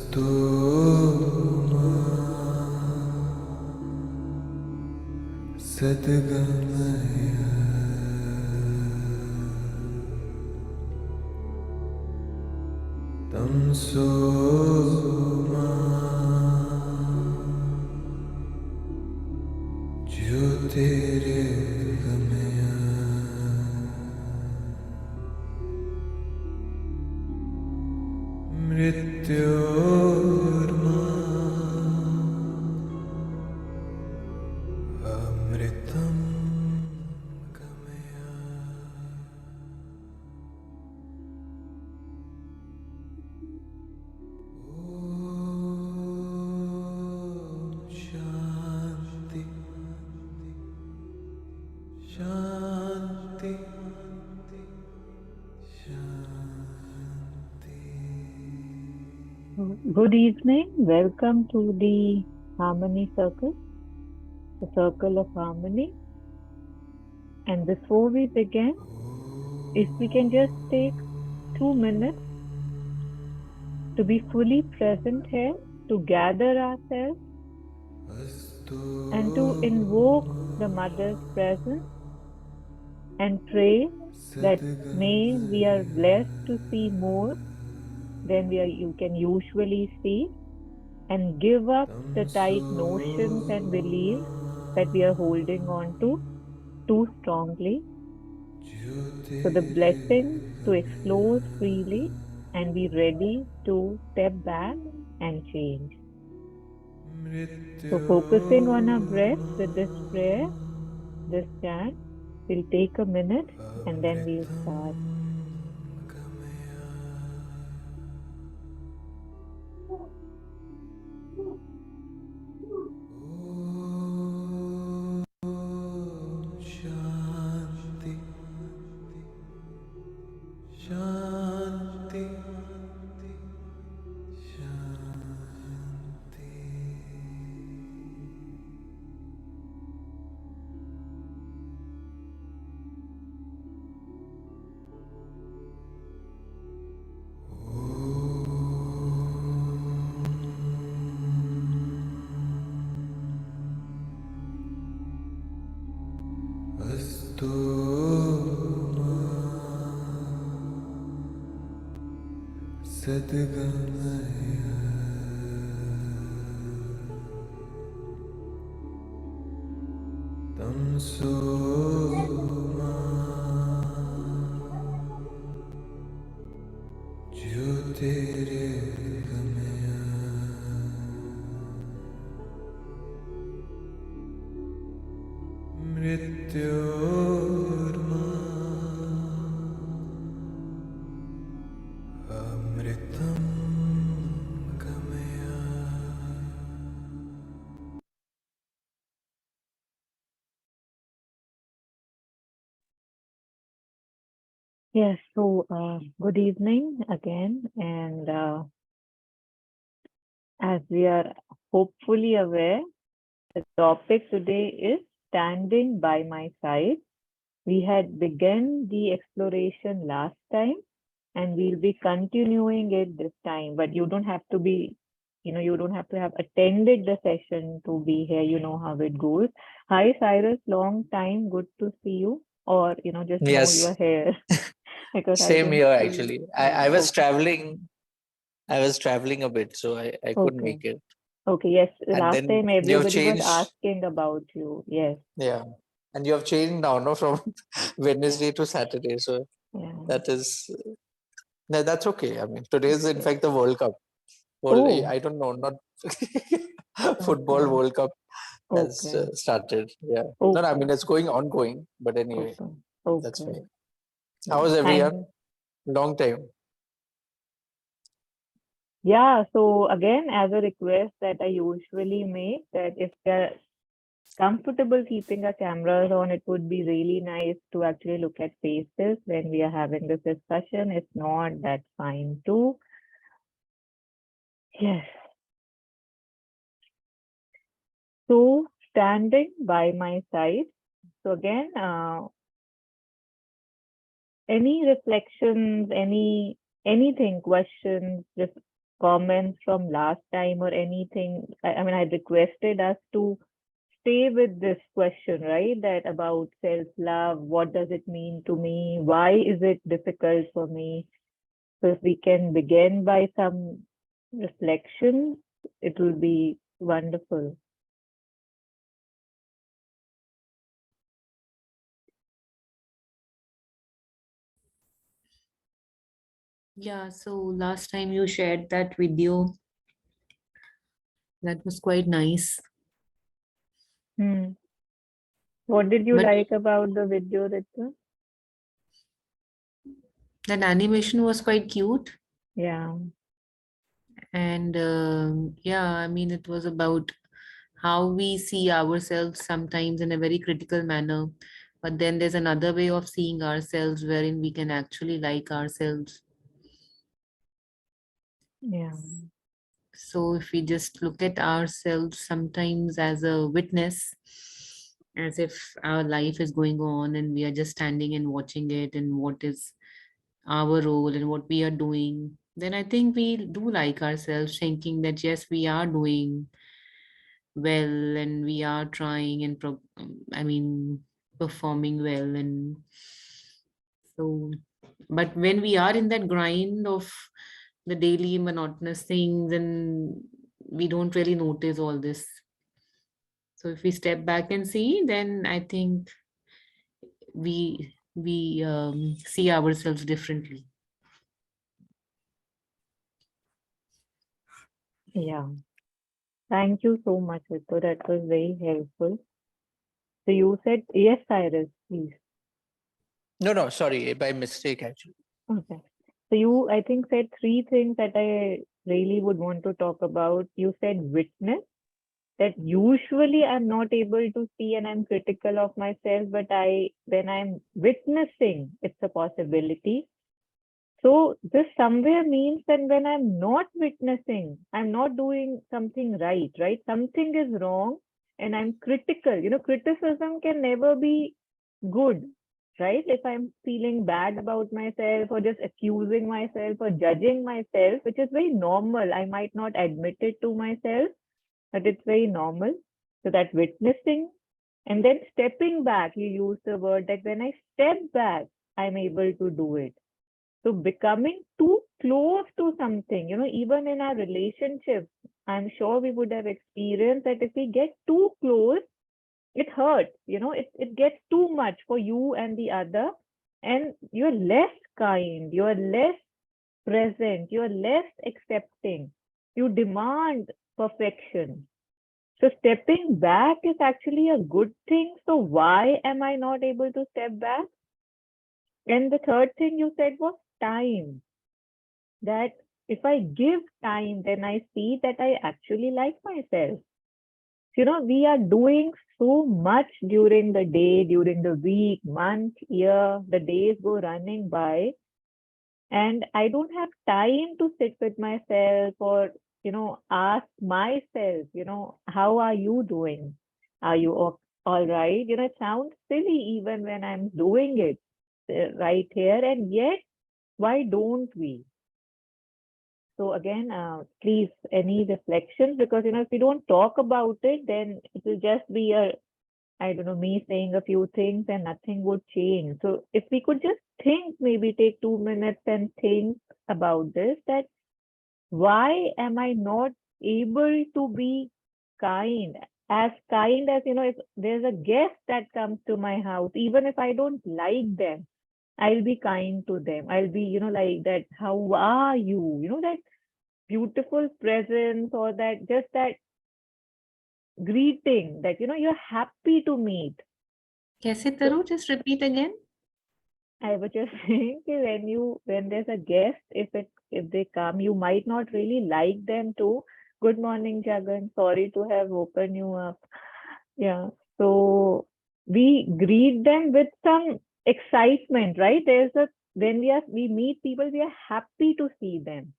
अस्तु मा सद्गमय तमसो मा ज्योतिर्गमय मृत्योर्मा अमृतं गमय। शांति शांति शांति। Good evening. Welcome to the Harmony Circle, the Circle of Harmony. And before we begin, if we can just take 2 minutes to be fully present here, to gather ourselves and to invoke the Mother's presence and pray that may we are blessed to see more than you can usually see, and give up the tight notions and beliefs that we are holding on to too strongly. So the blessing to explore freely and be ready to step back and change. So focusing on our breath with this prayer, this chant, we'll take a minute and then we'll start. शांति शांति शांति। अस्तु मा सद्गमय तमसो मा ज्योतिर्गमय मृत्योर्मा अमृतं गमय। Yes, so good evening again. And as we are hopefully aware, the topic today is standing by my side. We had begun the exploration last time and we'll be continuing it this time, but you don't have to be, you don't have to have attended the session to be here. You know how it goes. Hi, Cyrus, long time. Good to see you. Or, just know you are Yes, here because I same didn't here see you. actually. I, Yeah, I was okay. traveling. I was traveling a bit, so I couldn't Okay. make it. Okay. Yes. And Last then time you've everybody was changed, asking about you. Yes. yeah. And you have changed now, no, from Wednesday to Saturday. So Yeah. that is, no, that's okay. I mean, today is in Okay. fact the World Cup. Oh, I don't know, not football okay. World Cup has Okay. started. Yeah. No, no, I mean Okay. it's going ongoing. But anyway, Okay. that's Okay. fine. How Yeah. is Thank everyone? Long time. Yeah, so again, as a request that I usually make, that if they're comfortable keeping our cameras on, it would be really nice to actually look at faces when we are having this discussion. If not, that's fine too. Yes. So standing by my side. So again, any reflections, anything, questions, just comments from last time or anything. I mean, I requested us to stay with this question, right? That about self-love, what does it mean to me? Why is it difficult for me? So if we can begin by some reflection, it will be wonderful. Yeah, so last time you shared that video, that was quite nice. Hmm. What did you But like about the video, Ritu? that animation was quite cute. Yeah. And yeah, I mean, it was about how we see ourselves sometimes in a very critical manner. But then there's another way of seeing ourselves wherein we can actually like ourselves. Yeah. So if we just look at ourselves sometimes as a witness, as if our life is going on and we are just standing and watching it and what is our role and what we are doing, then I think we do like ourselves, thinking that yes, we are doing well and we are trying and I mean performing well. And so, but when we are in that grind of the daily monotonous things, and we don't really notice all this. So if we step back and see, then I think we see ourselves differently. Yeah. Thank you so much, Ritu. That was very helpful. So you said, yes, Cyrus, please. No, sorry, by mistake actually. Okay. So you, I think, said three things that I really would want to talk about. You said witness, that usually I'm not able to see and I'm critical of myself, but when I'm witnessing, it's a possibility. So this somewhere means that when I'm not witnessing, I'm not doing something right, right? Something is wrong and I'm critical. Criticism can never be good, right? If I'm feeling bad about myself or just accusing myself or judging myself, which is very normal. I might not admit it to myself, but it's very normal. So that witnessing and then stepping back, you use the word that when I step back, I'm able to do it. So becoming too close to something, even in our relationships, I'm sure we would have experienced that if we get too close, it hurts, it gets too much for you and the other, and you're less kind, you're less present, you're less accepting, you demand perfection. So stepping back is actually a good thing. So why am I not able to step back? And the third thing you said was time. That if I give time, then I see that I actually like myself. We are doing so much during the day, during the week, month, year, the days go running by, and I don't have time to sit with myself or, ask myself, how are you doing? Are you all right? It sounds silly even when I'm doing it right here, and yet, why don't we? So again, please, any reflections? Because, if we don't talk about it, then it will just be I don't know, me saying a few things and nothing would change. So if we could just think, maybe take 2 minutes and think about this, that why am I not able to be kind? As kind as, if there's a guest that comes to my house, even if I don't like them, I'll be kind to them. I'll be, like that, how are you? That beautiful presence, or that just that greeting that you're happy to meet. Kaise So Taru? Just repeat again. I was just saying that when there's a guest, if they come, you might not really like them too. Good morning, Jagan. Sorry to have woken you up. Yeah. So we greet them with some excitement, right? When we meet people, we are happy to see them.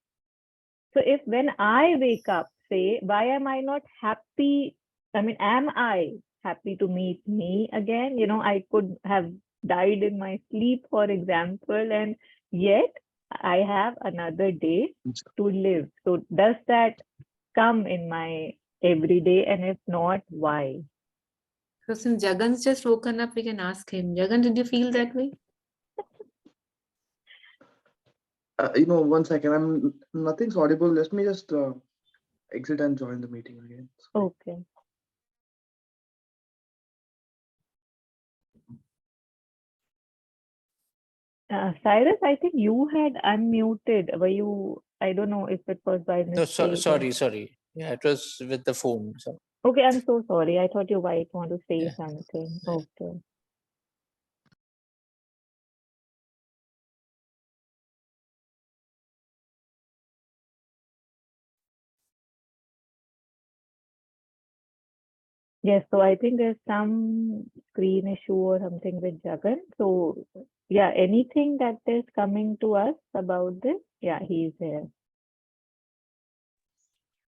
So if when I wake up, say, why am I not happy? I mean, am I happy to meet me again? I could have died in my sleep, for example, and yet I have another day to live. So does that come in my everyday? And if not, why? So since Jagan's just woken up, we can ask him. Jagan, did you feel that way? One second. Nothing's audible. Let me just exit and join the meeting again. Okay. Cyrus, I think you had unmuted. Were you? I don't know if it was by No, mistake. sorry. Yeah, it was with the phone. So. Okay, I'm so sorry. I thought you might want to say Yeah. something. Okay. Yes, so I think there's some screen issue or something with Jagan. So yeah, anything that is coming to us about this? Yeah, he's here.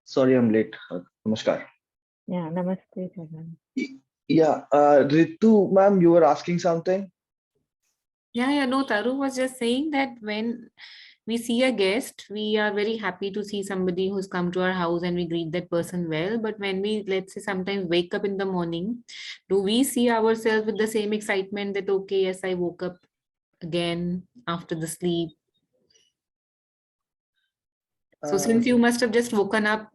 Sorry, I'm late. Namaskar. Yeah, namaste, Jagan. Yeah, Ritu, ma'am, you were asking something? Yeah, no, Taru was just saying that when we see a guest, we are very happy to see somebody who's come to our house and we greet that person well. But when we, let's say, sometimes wake up in the morning, do we see ourselves with the same excitement that, okay, yes, I woke up again after the sleep? So since you must have just woken up,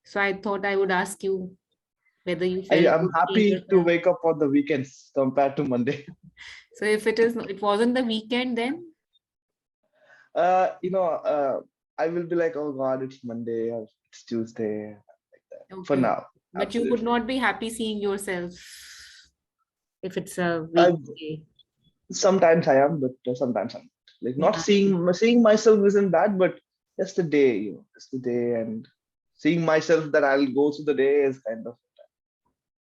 so I thought I would ask you whether you felt I'm good seeing happy to yourself. wake up on the weekends compared to Monday. So if it wasn't the weekend, then I will be like, oh God, it's Monday or it's Tuesday. Like that. For okay. now, But you would absolutely. not be happy seeing yourself if it's a I, weekday. sometimes I am, but sometimes I'm not. Like not Yeah. seeing myself isn't bad, but just the day, just the day, and seeing myself that I'll go through the day is kind of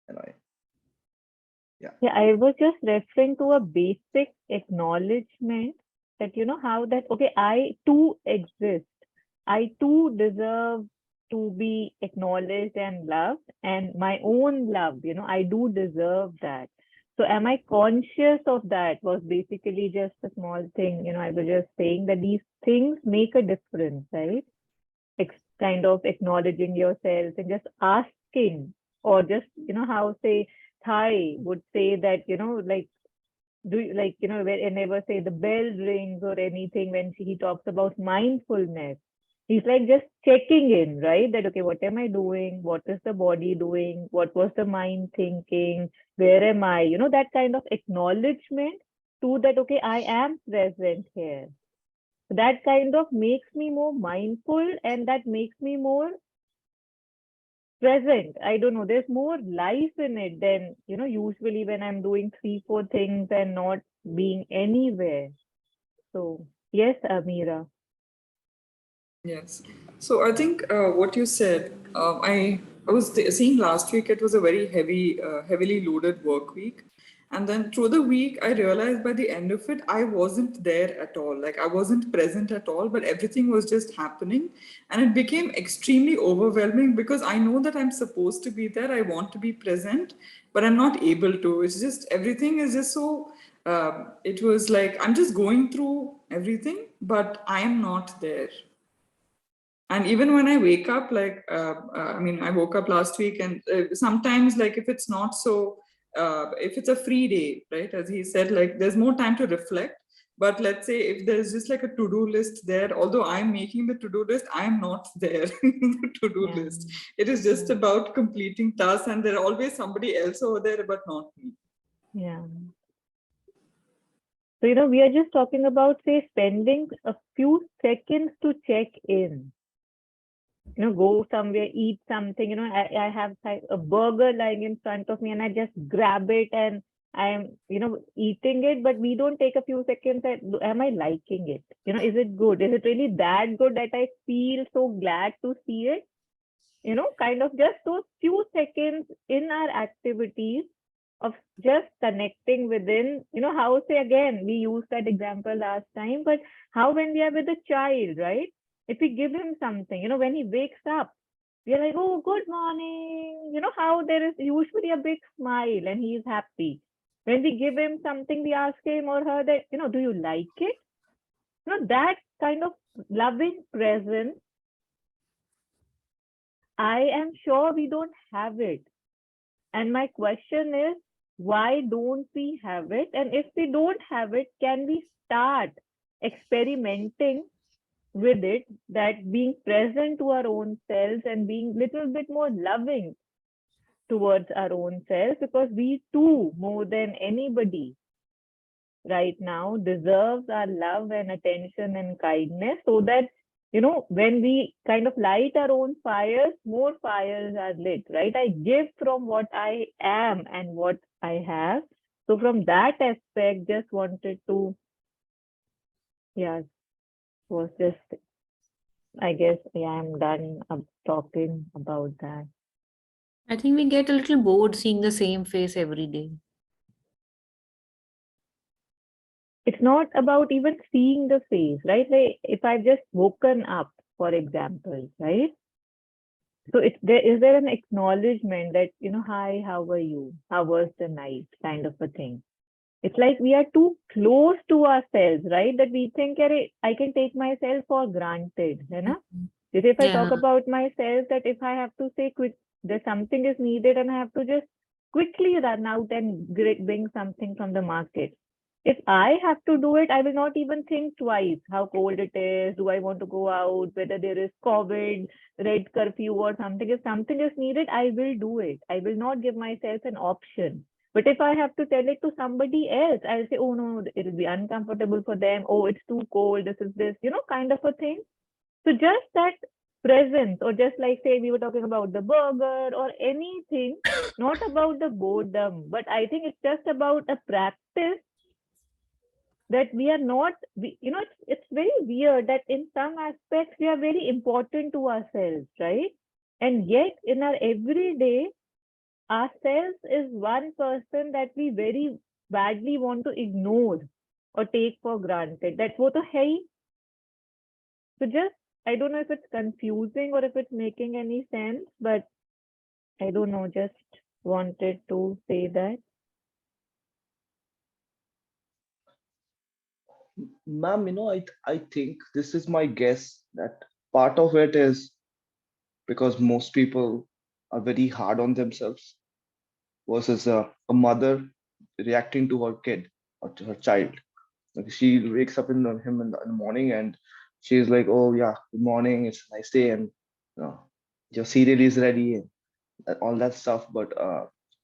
annoying. Yeah, I was just referring to a basic acknowledgement that, how that, okay, I too exist. I too deserve to be acknowledged and loved, and my own love, I do deserve that. So am I conscious of that was basically just a small thing, I was just saying that these things make a difference, right? Kind of acknowledging yourself and just asking, or just, how say Thai would say that, like, do you like, whenever say the bell rings or anything, when he talks about mindfulness, he's like just checking in, right? That, okay, what am I doing? What is the body doing? What was the mind thinking? Where am I? That kind of acknowledgement to that, okay, I am present here. That kind of makes me more mindful, and that makes me more present. I don't know, there's more life in it than, usually when I'm doing 3, 4 things and not being anywhere. So yes, Amira. Yes. So I think what you said, I was seeing last week. It was a very heavily loaded work week, and then through the week, I realized by the end of it, I wasn't there at all. Like I wasn't present at all, but everything was just happening, and it became extremely overwhelming because I know that I'm supposed to be there. I want to be present, but I'm not able to. It's just everything is just so. It was like I'm just going through everything, but I am not there. And even when I wake up, like I woke up last week, and sometimes, like, if it's not so if it's a free day, right, as he said, like there's more time to reflect. But let's say if there's just like a to-do list there, although I'm making the to-do list, I'm not there in the to-do list. It is just about completing tasks, and there's always somebody else over there, but not me. Yeah. So, we are just talking about, say, spending a few seconds to check in. Go somewhere, eat something. I have a burger lying in front of me, and I just grab it and I am, eating it. But we don't take a few seconds. Am I liking it? Is it good? Is it really that good that I feel so glad to see it? Kind of just those few seconds in our activities of just connecting within, how, say, again, we used that example last time, but how when we are with a child, right? If we give him something, when he wakes up, we are like, oh, good morning. How there is usually a big smile and he is happy. When we give him something, we ask him or her that, do you like it? That kind of loving presence, I am sure we don't have it. And my question is, why don't we have it? And if we don't have it, can we start experimenting with it, that being present to our own selves and being little bit more loving towards our own selves, because we too, more than anybody right now, deserves our love and attention and kindness, so that, you know, when we kind of light our own fires, more fires are lit, right? I give from what I am and what I have. So from that aspect, just wanted to, yeah, was just, I guess, yeah, I'm done talking about that. I think we get a little bored seeing the same face every day. It's not about even seeing the face, right? Like if I've just woken up, for example, right? So is there an acknowledgement that, you know, hi, how are you? How was the night? Kind of a thing. It's like we are too close to ourselves, right? That we think, I can take myself for granted, you know? If I talk Yeah. about myself, that if I have to say quick, that something is needed and I have to just quickly run out and bring something from the market. If I have to do it, I will not even think twice how cold it is, do I want to go out, whether there is COVID, red curfew or something. If something is needed, I will do it. I will not give myself an option. But if I have to tell it to somebody else, I'll say, oh no, it'll be uncomfortable for them. Oh, it's too cold. This is this, you know, kind of a thing. So just that presence, or just like say we were talking about the burger or anything, not about the boredom, but I think it's just about a practice that we are not, you know, it's very weird that in some aspects we are very important to ourselves, right? And yet in our everyday, ourselves is one person that we very badly want to ignore or take for granted. That wo to hai hi. So just, I don't know if it's confusing or if it's making any sense, but I don't know, just wanted to say that. Ma'am, I think this is my guess that part of it is because most people are very hard on themselves versus a mother reacting to her kid or to her child. Like she wakes up in the morning and she's like, "Oh yeah, good morning. It's a nice day, and you know, your cereal is ready and all that stuff." But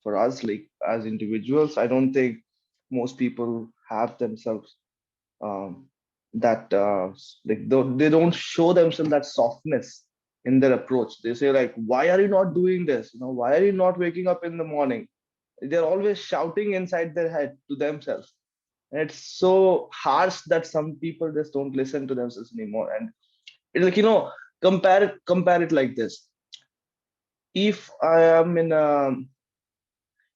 for us, like as individuals, I don't think most people have themselves um, that they don't show themselves that softness in their approach. They say like, "Why are you not doing this? You know, why are you not waking up in the morning?" They're always shouting inside their head to themselves, and it's so harsh that some people just don't listen to themselves anymore. And it's like, compare it like this: if I am in a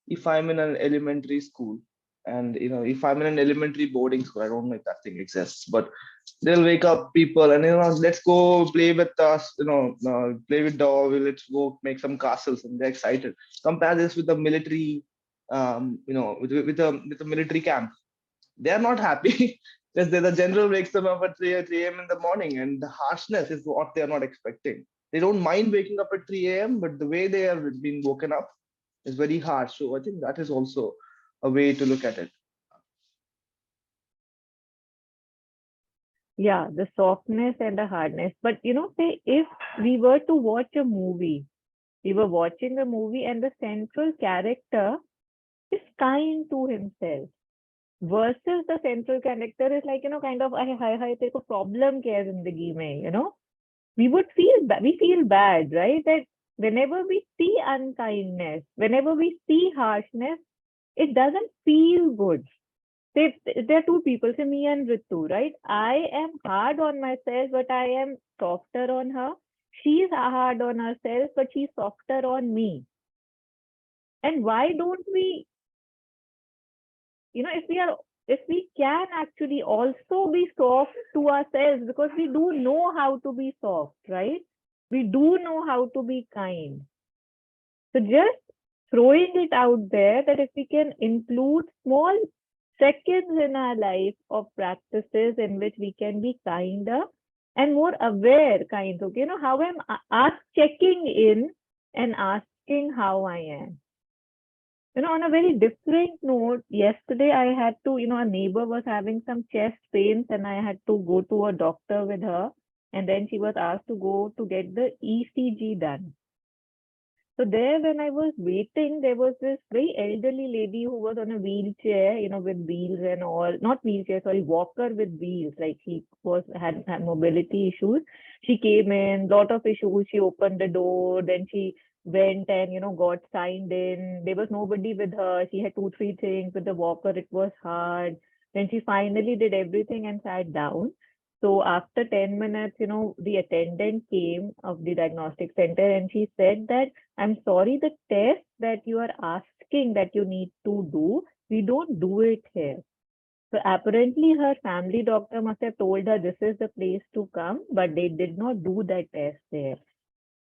if I'm in an elementary school, and if I'm in an elementary boarding school, I don't know if that thing exists, but they'll wake up people and let's go play with us, play with dog, let's go make some castles, and they're excited. Compare this with the military, with the military camp. They're not happy because the general wakes them up at 3 a.m. in the morning, and the harshness is what they're not expecting. They don't mind waking up at 3 a.m., but the way they have been woken up is very harsh. So I think that is also a way to look at it. Yeah, the softness and the hardness. But say if we were to watch a movie, we were watching a movie and the central character is kind to himself, versus the central character is like, kind of, hi, तेरे को problem क्या है जिंदगी में, we would we feel bad, right? That whenever we see unkindness, whenever we see harshness, it doesn't feel good. There are two people, say me and Ritu, right? I am hard on myself, but I am softer on her. She's hard on herself, but she's softer on me. And why don't we, if we can actually also be soft to ourselves, because we do know how to be soft, right? We do know how to be kind. So just throwing it out there that if we can include small seconds in our life of practices in which we can be kinder and more aware kinds of, how I'm checking in and asking how I am. On a very different note, yesterday I had to, a neighbor was having some chest pains and I had to go to a doctor with her. And then she was asked to go to get the ECG done. So there, when I was waiting, there was this very elderly lady who was on a wheelchair, with wheels and all, not wheelchair, sorry, walker with wheels. Like she had mobility issues. She came in, lot of issues. She opened the door, then she went and, got signed in. There was nobody with her. She had 2, 3 things with the walker. It was hard. Then she finally did everything and sat down. So after 10 minutes, the attendant came of the diagnostic center and she said that, I'm sorry, the test that you are asking that you need to do, we don't do it here. So apparently her family doctor must have told her this is the place to come, but they did not do that test there.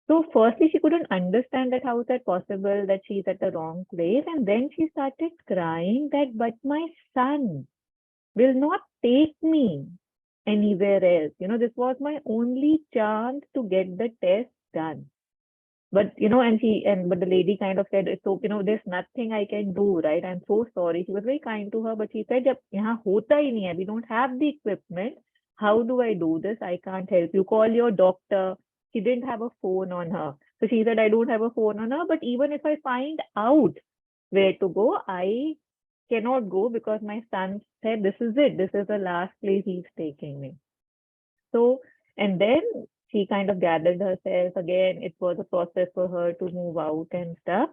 So firstly, she couldn't understand that how is that possible that she's at the wrong place. And then she started crying that, but my son will not take me anywhere else. This was my only chance to get the test done. But, but the lady kind of said, so, there's nothing I can do, right? I'm so sorry. She was very kind to her, but she said, yahan hota hi nahi hai. We don't have the equipment. How do I do this? I can't help you. Call your doctor. She didn't have a phone on her. So she said, I don't have a phone on her. But even if I find out where to go, I cannot go because my son said, this is it. This is the last place he's taking me. So, and then she kind of gathered herself again. It was a process for her to move out and stuff.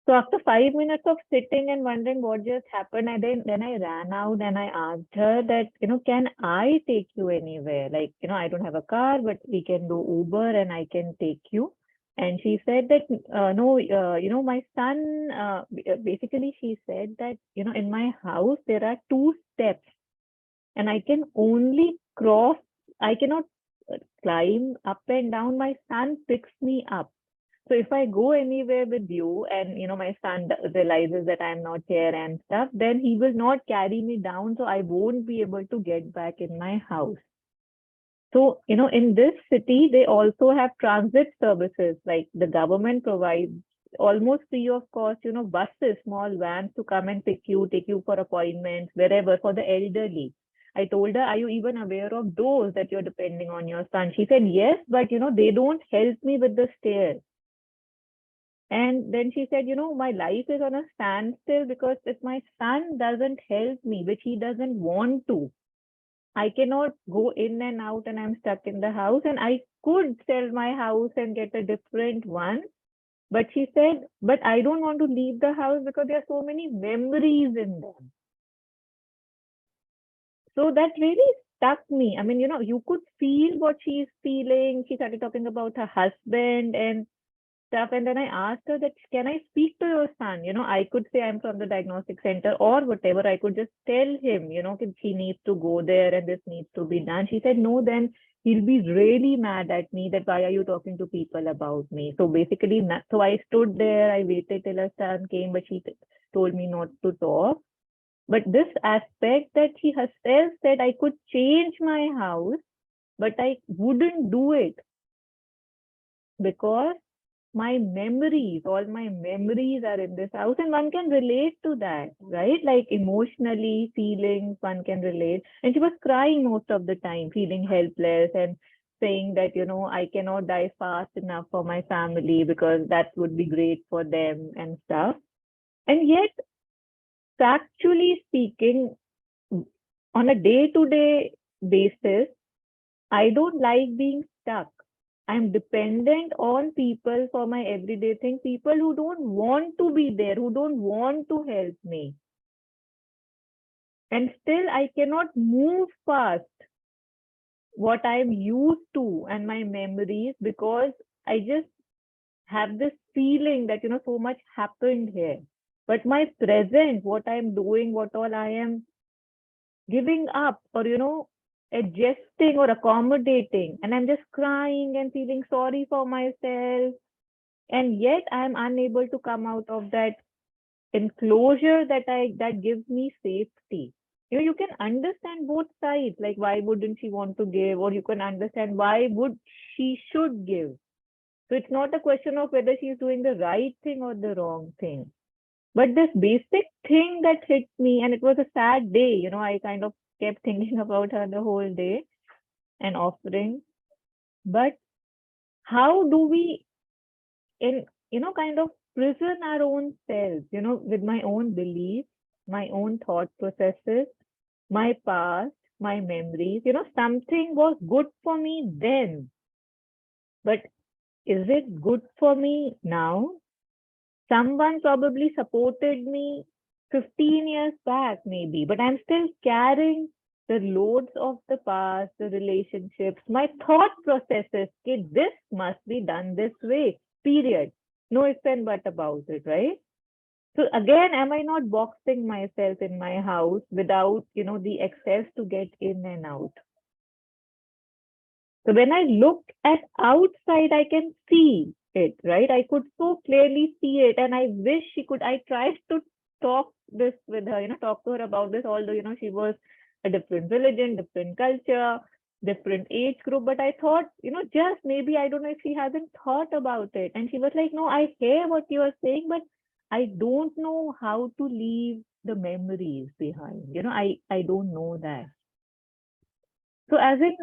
So after 5 minutes of sitting and wondering what just happened, then I ran out and I asked her that, can I take you anywhere? Like, I don't have a car, but we can do Uber and I can take you. And she said that, no, my son, basically she said that, in my house, there are 2 steps and I can only cross, I cannot climb up and down. My son picks me up. So if I go anywhere with you and, my son realizes that I'm not here and stuff, then he will not carry me down. So I won't be able to get back in my house. So, in this city, they also have transit services, like the government provides almost free of cost, buses, small vans to come and pick you, take you for appointments, wherever, for the elderly. I told her, are you even aware of those that you're depending on your son? She said, yes, but, they don't help me with the stairs. And then she said, my life is on a standstill because if my son doesn't help me, which he doesn't want to, I cannot go in and out and I'm stuck in the house. And I could sell my house and get a different one. But she said, but I don't want to leave the house because there are so many memories in them. So that really stuck me. I mean, you could feel what she's feeling. She started talking about her husband and stuff. And then I asked her that, can I speak to your son? I could say I'm from the diagnostic center or whatever. I could just tell him, he needs to go there and this needs to be done. She said, no, then he'll be really mad at me that why are you talking to people about me? So basically, so I stood there, I waited till her son came, but she told me not to talk. But this aspect that she herself said I could change my house, but I wouldn't do it because my memories, all my memories are in this house, and one can relate to that, right? Like emotionally, feelings, one can relate. And she was crying most of the time, feeling helpless and saying that, I cannot die fast enough for my family because that would be great for them and stuff. And yet, factually speaking, on a day-to-day basis, I don't like being stuck. I'm dependent on people for my everyday thing, people who don't want to be there, who don't want to help me. And still, I cannot move past what I'm used to and my memories because I just have this feeling that, so much happened here. But my present, what I'm doing, what all I am giving up or, adjusting or accommodating, and I'm just crying and feeling sorry for myself. And yet I'm unable to come out of that enclosure that gives me safety. You can understand both sides, like why wouldn't she want to give, or you can understand why would she should give. So it's not a question of whether she's doing the right thing or the wrong thing. But this basic thing that hit me, and it was a sad day, I kind of kept thinking about her the whole day and offering. But how do we, in kind of prison our own selves, with my own beliefs, my own thought processes, my past, my memories. Something was good for me then, but is it good for me now? Someone probably supported me 15 years back, maybe, but I'm still carrying the loads of the past, the relationships, my thought processes. Okay, this must be done this way, period. No ifs and but about it, right? So again, am I not boxing myself in my house without, the access to get in and out? So when I look at outside, I can see it, right? I could so clearly see it, and I wish I tried to talk this with her, talk to her about this, although, she was a different religion, different culture, different age group. But I thought, just maybe, I don't know if she hasn't thought about it. And she was like, no, I hear what you are saying, but I don't know how to leave the memories behind. I don't know that. So as in,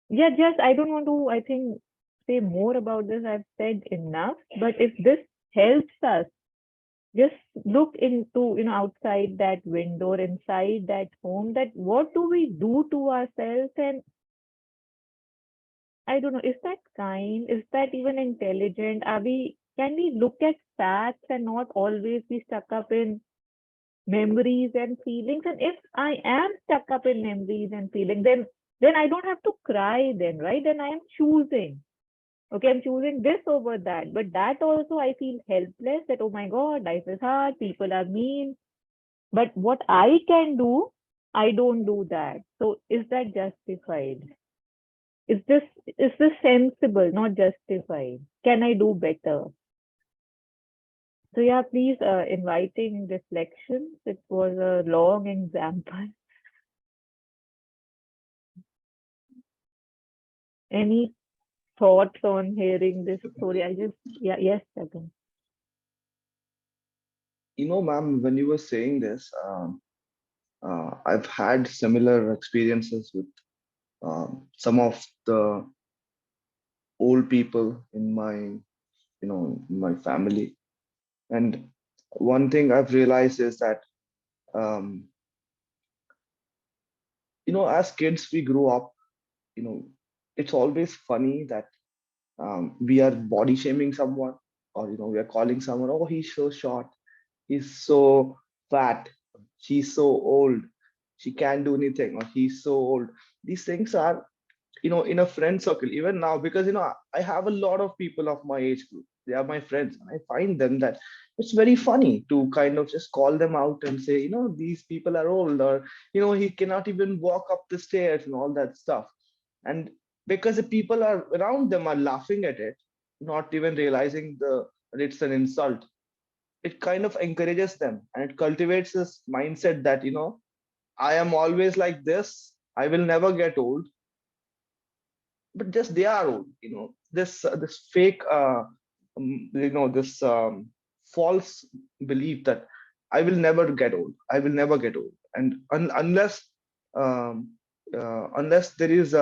yeah, just I don't want to, I think, say more about this. I've said enough. But if this helps us, just look into, outside that window or inside that home, that what do we do to ourselves? And I don't know, is that kind? Is that even intelligent? Can we look at facts and not always be stuck up in memories and feelings? And if I am stuck up in memories and feelings, then I don't have to cry then, right? Then I am choosing. Okay, I'm choosing this over that. But that also I feel helpless that, oh my God, life is hard, people are mean. But what I can do, I don't do that. So is that justified? Is this sensible, not justified? Can I do better? So yeah, please inviting reflections. It was a long example. Any thoughts on hearing this story? Yes, second. Ma'am, when you were saying this, I've had similar experiences with some of the old people in my family. And one thing I've realized is that, um, as kids, we grow up, it's always funny that we are body shaming someone, or, we are calling someone, oh, he's so short, he's so fat, she's so old, she can't do anything, or he's so old. These things are, in a friend circle, even now, because, I have a lot of people of my age group. They are my friends, and I find them that it's very funny to kind of just call them out and say, these people are old, or, he cannot even walk up the stairs and all that stuff. And because the people are around them are laughing at it, not even realizing that it's an insult, it kind of encourages them, and it cultivates this mindset that, I am always like this, I will never get old. But just they are old, this fake this false belief that I will never get old, I will never get old. And um, unless there is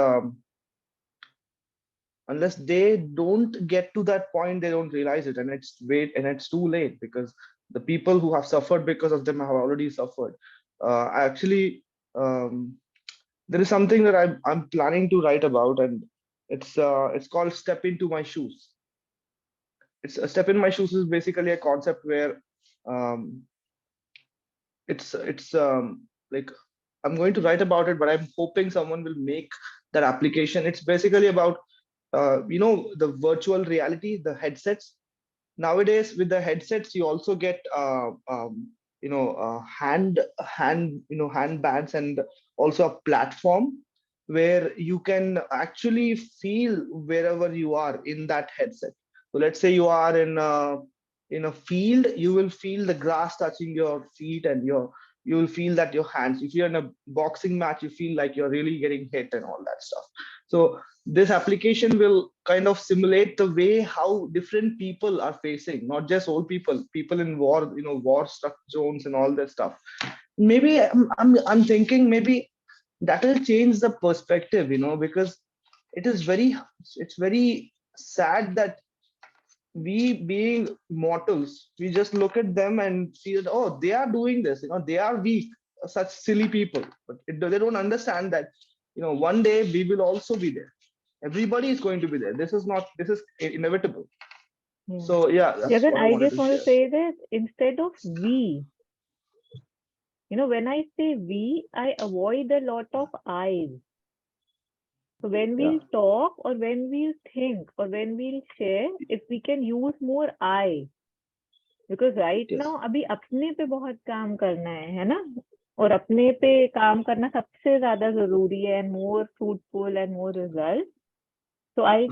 unless they don't get to that point, they don't realize it, and it's too late, because the people who have suffered because of them have already suffered. Actually, there is something that I'm planning to write about, and it's called Step Into My Shoes. It's a Step in My Shoes is basically a concept where um, it's like, I'm going to write about it, but I'm hoping someone will make that application. It's basically about the virtual reality, the headsets. Nowadays, with the headsets, you also get hand bands, and also a platform where you can actually feel wherever you are in that headset. So let's say you are in in a field, you will feel the grass touching your feet, and you will feel that your hands. If you're in a boxing match, you feel like you're really getting hit and all that stuff. So this application will kind of simulate the way how different people are facing, not just old people, people in war, war struck zones and all that stuff. Maybe I'm thinking maybe that will change the perspective, because it's very sad that we being mortals, we just look at them and see that, oh, they are doing this, they are weak, such silly people. But they don't understand that, one day we will also be there. Everybody is going to be there. This is inevitable. Yeah. So yeah, that's Gagan, what I I wanted just to want to share. say this instead of we. When I say we, I avoid a lot of I's. So when we'll Yeah. talk or when we'll think or when we'll share, if we can use more I. Because right Yes. now अभी अपने पे बहुत काम करना है ना? और अपने पे काम करना सबसे ज़्यादा ज़रूरी है and more fruitful and more results. Right.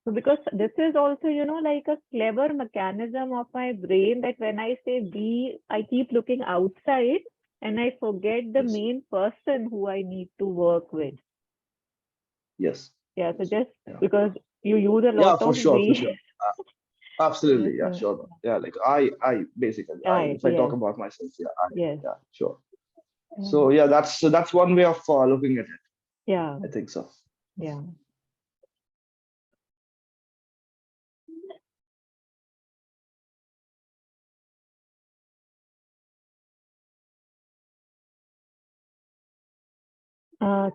So because this is also, like a clever mechanism of my brain that when I say we, I keep looking outside and I forget the Yes. main person who I need to work with. Yes. Yeah, so just Yeah. because you use a Yeah, lot for of sure, we. for sure. Absolutely. Yeah, Yes, sure. Yeah, like I basically, if I talk yes, about myself, yes. yeah, sure. So yeah, that's one way of looking at it. Yeah, I think so. yeah.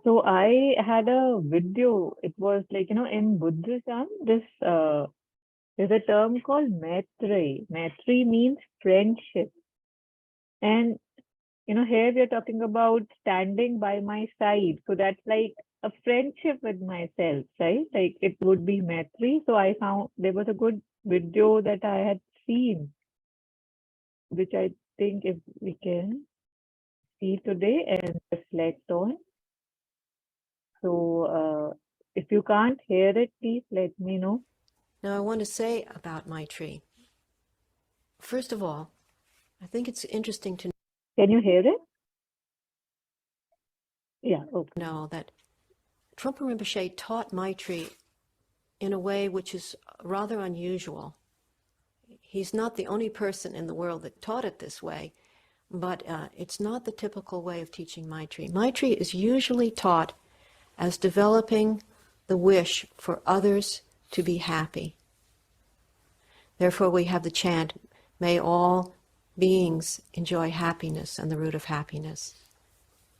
So I had a video. It was like, in Buddhism, there's a term called Maitri. Maitri means friendship. And, here we are talking about standing by my side. So that's like a friendship with myself, right? Like it would be Maitri. So I found there was a good video that I had seen, which I think if we can see today and reflect on. So if you can't hear it, please let me know. Now, I want to say about Maitri. First of all, I think it's interesting to Can you hear it? Yeah, okay. know that Trungpa Rinpoche taught Maitri in a way which is rather unusual. He's not the only person in the world that taught it this way, but it's not the typical way of teaching Maitri. Maitri is usually taught as developing the wish for others to be happy. Therefore, we have the chant, may all beings enjoy happiness and the root of happiness.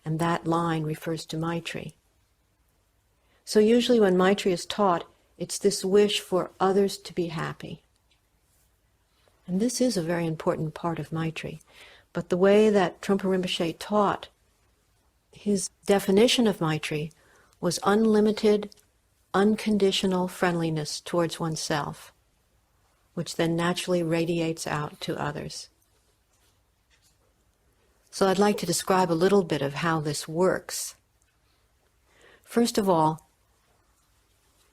And that line refers to Maitri. So usually when Maitri is taught, it's this wish for others to be happy. And this is a very important part of Maitri. But the way that Trungpa Rinpoche taught, his definition of Maitri was unlimited, unconditional friendliness towards oneself, which then naturally radiates out to others. So I'd like to describe a little bit of how this works. First of all,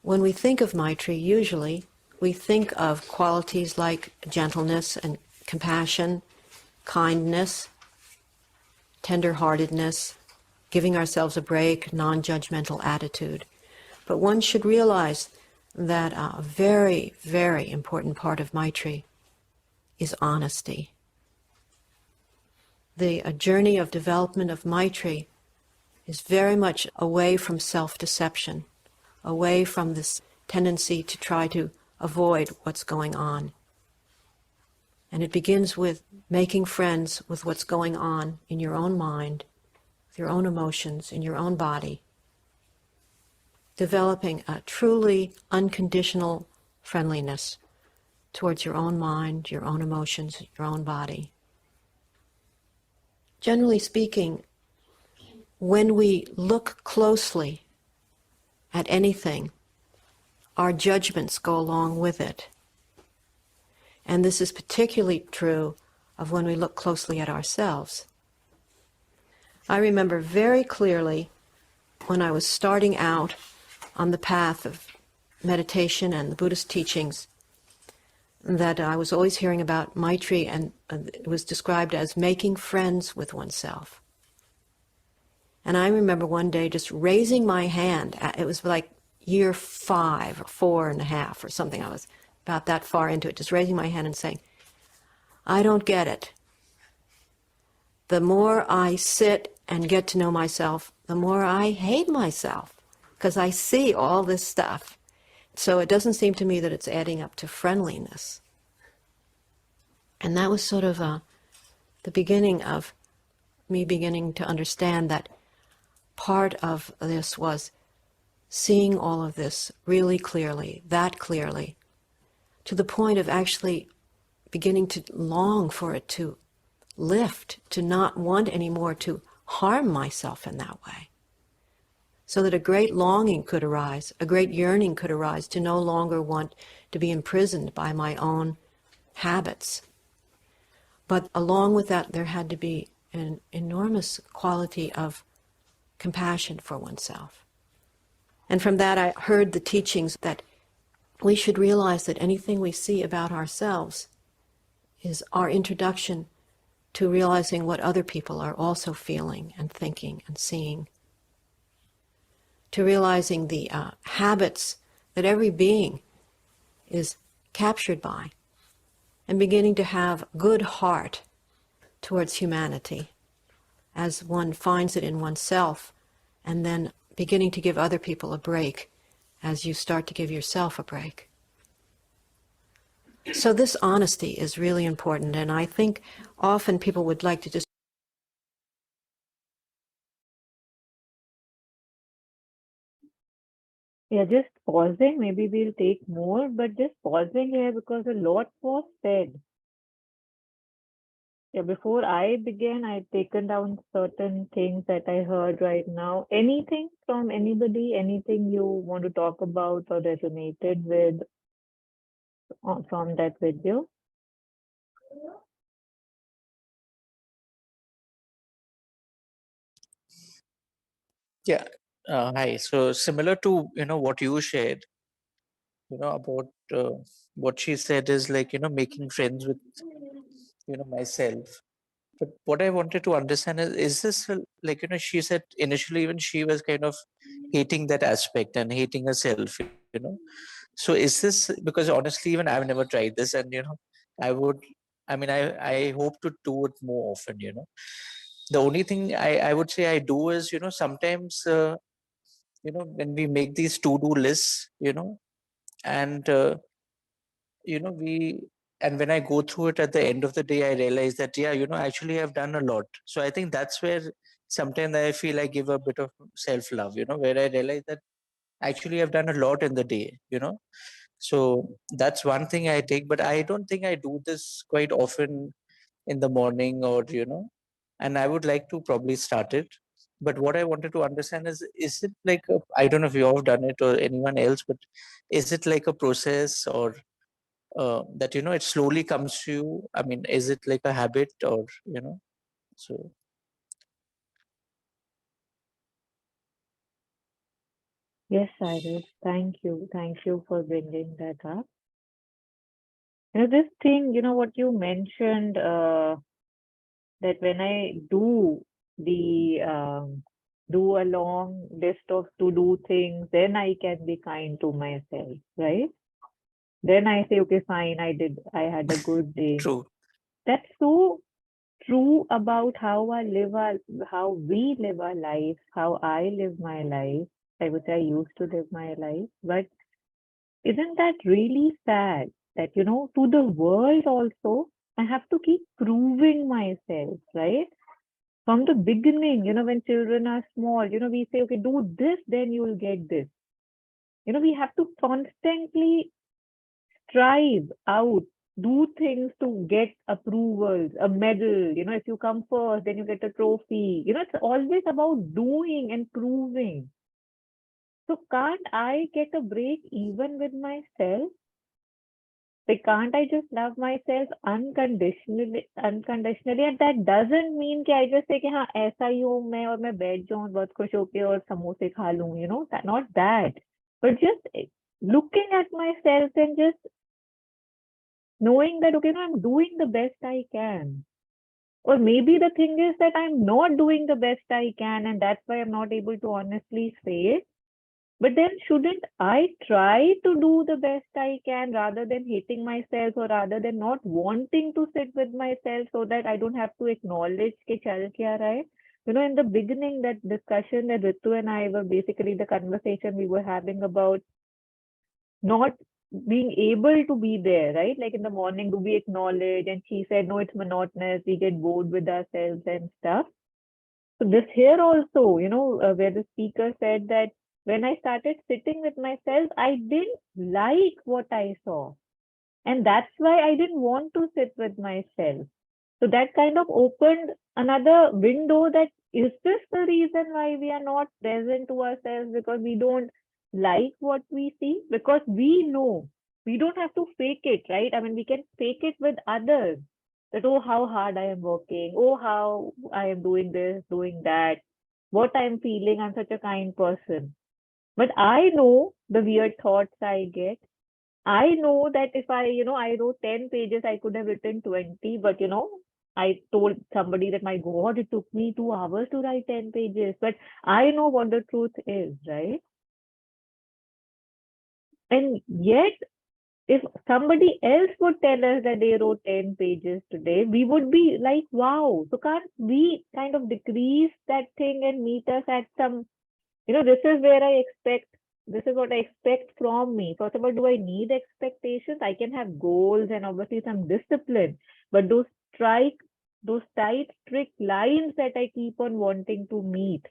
when we think of Maitri, usually we think of qualities like gentleness and compassion, kindness, tender-heartedness, giving ourselves a break, non-judgmental attitude. But one should realize that a very, very important part of Maitri is honesty. The journey of development of Maitri is very much away from self-deception, away from this tendency to try to avoid what's going on. And it begins with making friends with what's going on in your own mind, with your own emotions, in your own body. Developing a truly unconditional friendliness towards your own mind, your own emotions, your own body. Generally speaking, when we look closely at anything, our judgments go along with it. And this is particularly true of when we look closely at ourselves. I remember very clearly when I was starting out on the path of meditation and the Buddhist teachings that I was always hearing about Maitri, and it was described as making friends with oneself. And I remember one day just raising my hand. It was like year 5 or 4.5 or something. I was about that far into it, just raising my hand and saying, I don't get it. The more I sit and get to know myself, the more I hate myself, because I see all this stuff. So it doesn't seem to me that it's adding up to friendliness. And that was sort of the beginning of me beginning to understand that part of this was seeing all of this really clearly, that clearly, to the point of actually beginning to long for it to lift, to not want anymore to harm myself in that way. So that a great longing could arise, a great yearning could arise to no longer want to be imprisoned by my own habits. But along with that, there had to be an enormous quality of compassion for oneself. And from that, I heard the teachings that we should realize that anything we see about ourselves is our introduction to realizing what other people are also feeling and thinking and seeing, to realizing the habits that every being is captured by, and beginning to have good heart towards humanity as one finds it in oneself, and then beginning to give other people a break as you start to give yourself a break. So this honesty is really important, and I think often people would like to just Yeah, just pausing. Maybe we'll take more, but just pausing here because a lot was said. Yeah, before I began, I'd taken down certain things that I heard right now. Anything from anybody, anything you want to talk about or resonated with from that video? Yeah. Hi. So similar to what you shared, about what she said is like making friends with myself. But what I wanted to understand is this like she said initially even she was kind of hating that aspect and hating herself, you know. So is this because honestly even I've never tried this, and I would, I mean, I hope to do it more often, The only thing I would say I do is sometimes when we make these to-do lists, and we and when I go through it at the end of the day, I realize that yeah, actually I've done a lot. So I think that's where sometimes I feel I give a bit of self-love, where I realize that actually I've done a lot in the day, So that's one thing I take, but I don't think I do this quite often in the morning, or and I would like to probably start it. But what I wanted to understand is it like I don't know if you have done it or anyone else, but is it like a process, or that it slowly comes to you? I mean, is it like a habit, or so? Yes, Cyrus. Thank you. Thank you for bringing that up. This thing, what you mentioned, that when I do a long list of to-do things, then I can be kind to myself, right? Then I say, okay, fine, I had a good day. True. That's so true about how we live our life, how I live my life. I would say I used to live my life, but isn't that really sad that, to the world also, I have to keep proving myself, right? From the beginning, when children are small, we say, okay, do this, then you will get this. We have to constantly strive out, do things to get approvals, a medal. If you come first, then you get a trophy. It's always about doing and proving. So can't I get a break even with myself? Like, can't I just love myself unconditionally? And that doesn't mean that I just say कि हाँ ऐसा ही हूँ मैं और मैं बैठ जाऊँ बहुत खुश होके और समोसे खा लूँ, that not that, but just looking at myself and just knowing that, okay, no, I'm doing the best I can. Or maybe the thing is that I'm not doing the best I can, and that's why I'm not able to honestly say it. But then shouldn't I try to do the best I can rather than hating myself, or rather than not wanting to sit with myself so that I don't have to acknowledge ke chal kya raha hai? In the beginning, that discussion that Ritu and I were basically the conversation we were having about not being able to be there, right? Like in the morning, do we acknowledge? And she said, no, it's monotonous. We get bored with ourselves and stuff. So this here also, where the speaker said that when I started sitting with myself, I didn't like what I saw. And that's why I didn't want to sit with myself. So that kind of opened another window that is this the reason why we are not present to ourselves, because we don't like what we see? Because we know we don't have to fake it, right? I mean, we can fake it with others that, oh, how hard I am working, oh, how I am doing this, doing that, what I'm feeling, I'm such a kind person. But I know the weird thoughts I get. I know that if I wrote 10 pages, I could have written 20, but I told somebody that, my God, it took me 2 hours to write 10 pages. But I know what the truth is, right? And yet, if somebody else would tell us that they wrote 10 pages today, we would be like, wow. So can't we kind of decrease that thing and meet us at some, this is where this is what I expect from me. First of all, do I need expectations? I can have goals and obviously some discipline, but those tight, strict lines that I keep on wanting to meet,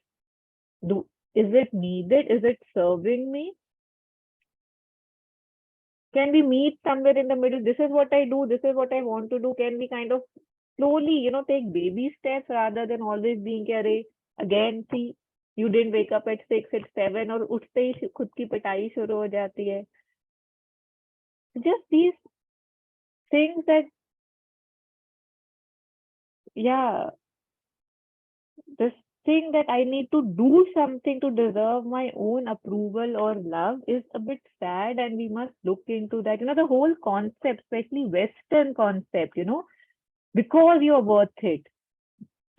is it needed? Is it serving me? Can we meet somewhere in the middle? This is what I do. This is what I want to do. Can we kind of slowly, take baby steps rather than always being carry again? See, you didn't wake up at 6, it's 7, और उठते ही खुद की पिटाई शुरू हो जाती है. Just these things that, yeah, this thing that I need to do something to deserve my own approval or love is a bit sad, and we must look into that. The whole concept, especially Western concept, because you're worth it.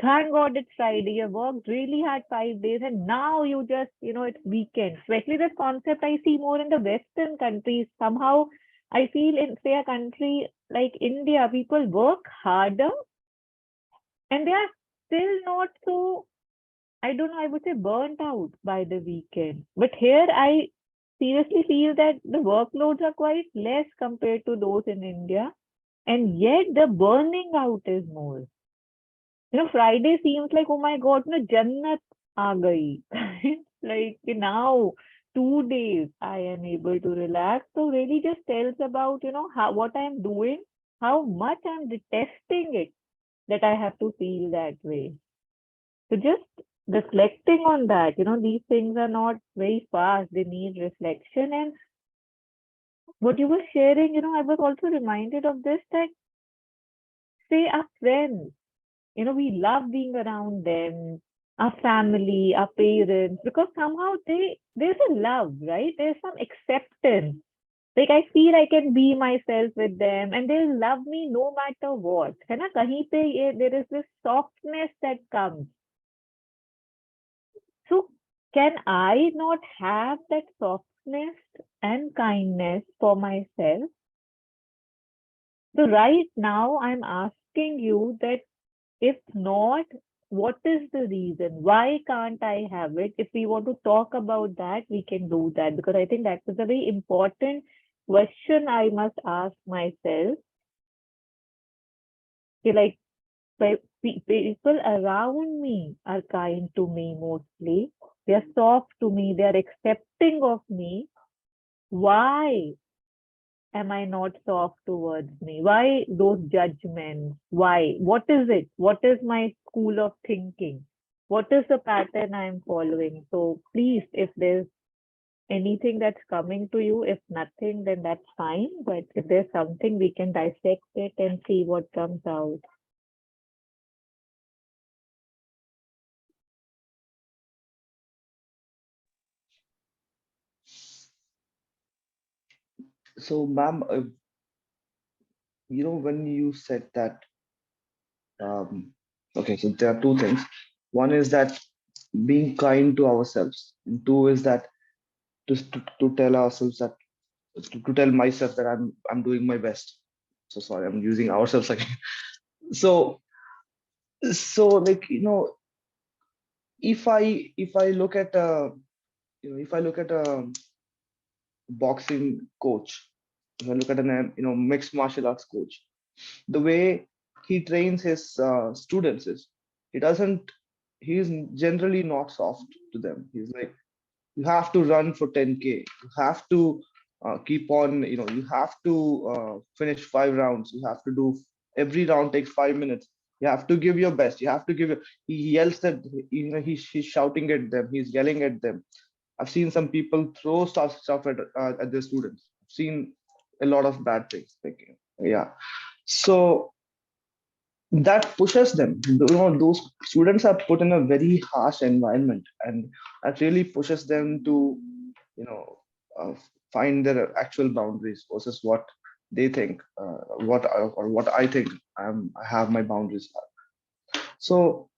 Thank God it's Friday. You worked really hard 5 days, and now you just, it's weekend. Especially this concept I see more in the Western countries. Somehow I feel in, say, a country like India, people work harder and they are still not so, I don't know, I would say burnt out by the weekend. But here I seriously feel that the workloads are quite less compared to those in India, and yet the burning out is more. Friday seems like, oh my God, Jannat aa gayi. Like now, 2 days I am able to relax. So really just tells about, what I'm doing, how much I'm detesting it, that I have to feel that way. So just reflecting on that, these things are not very fast. They need reflection. And what you were sharing, I was also reminded of this, that say our friends, we love being around them, our family, our parents, because somehow there's a love, right? There's some acceptance. Like I feel I can be myself with them and they'll love me no matter what. है ना? कहीं पे there is this softness that comes. So can I not have that softness and kindness for myself? So right now I'm asking you that, if not, what is the reason? Why can't I have it? If we want to talk about that, we can do that, because I think that is a very important question I must ask myself. Like, people around me are kind to me mostly. They are soft to me. They are accepting of me. Why am I not soft towards me? Why those judgments? Why? What is it? What is my school of thinking? What is the pattern I'm following? So please, if there's anything that's coming to you, if nothing, then that's fine. But if there's something, we can dissect it and see what comes out. So, ma'am, when you said that, okay, so there are two things. One is that being kind to ourselves, and two is that to tell ourselves that to tell myself that I'm doing my best. So sorry, I'm using ourselves again. So like if I look at if I look at a boxing coach, if I look at an mixed martial arts coach, the way he trains his students is he doesn't he's generally not soft to them. He's like, you have to run for 10K, you have to keep on, you have to finish 5 rounds, you have to do every round takes 5 minutes, you have to give your best, you have to give he yells at, he's shouting at them, he's yelling at them. I've seen some people throw stuff at their students. I've seen a lot of bad things, like, yeah. So that pushes them, those students are put in a very harsh environment, and that really pushes them to you know uh, find their actual boundaries versus what they think, what I think I have my boundaries are. So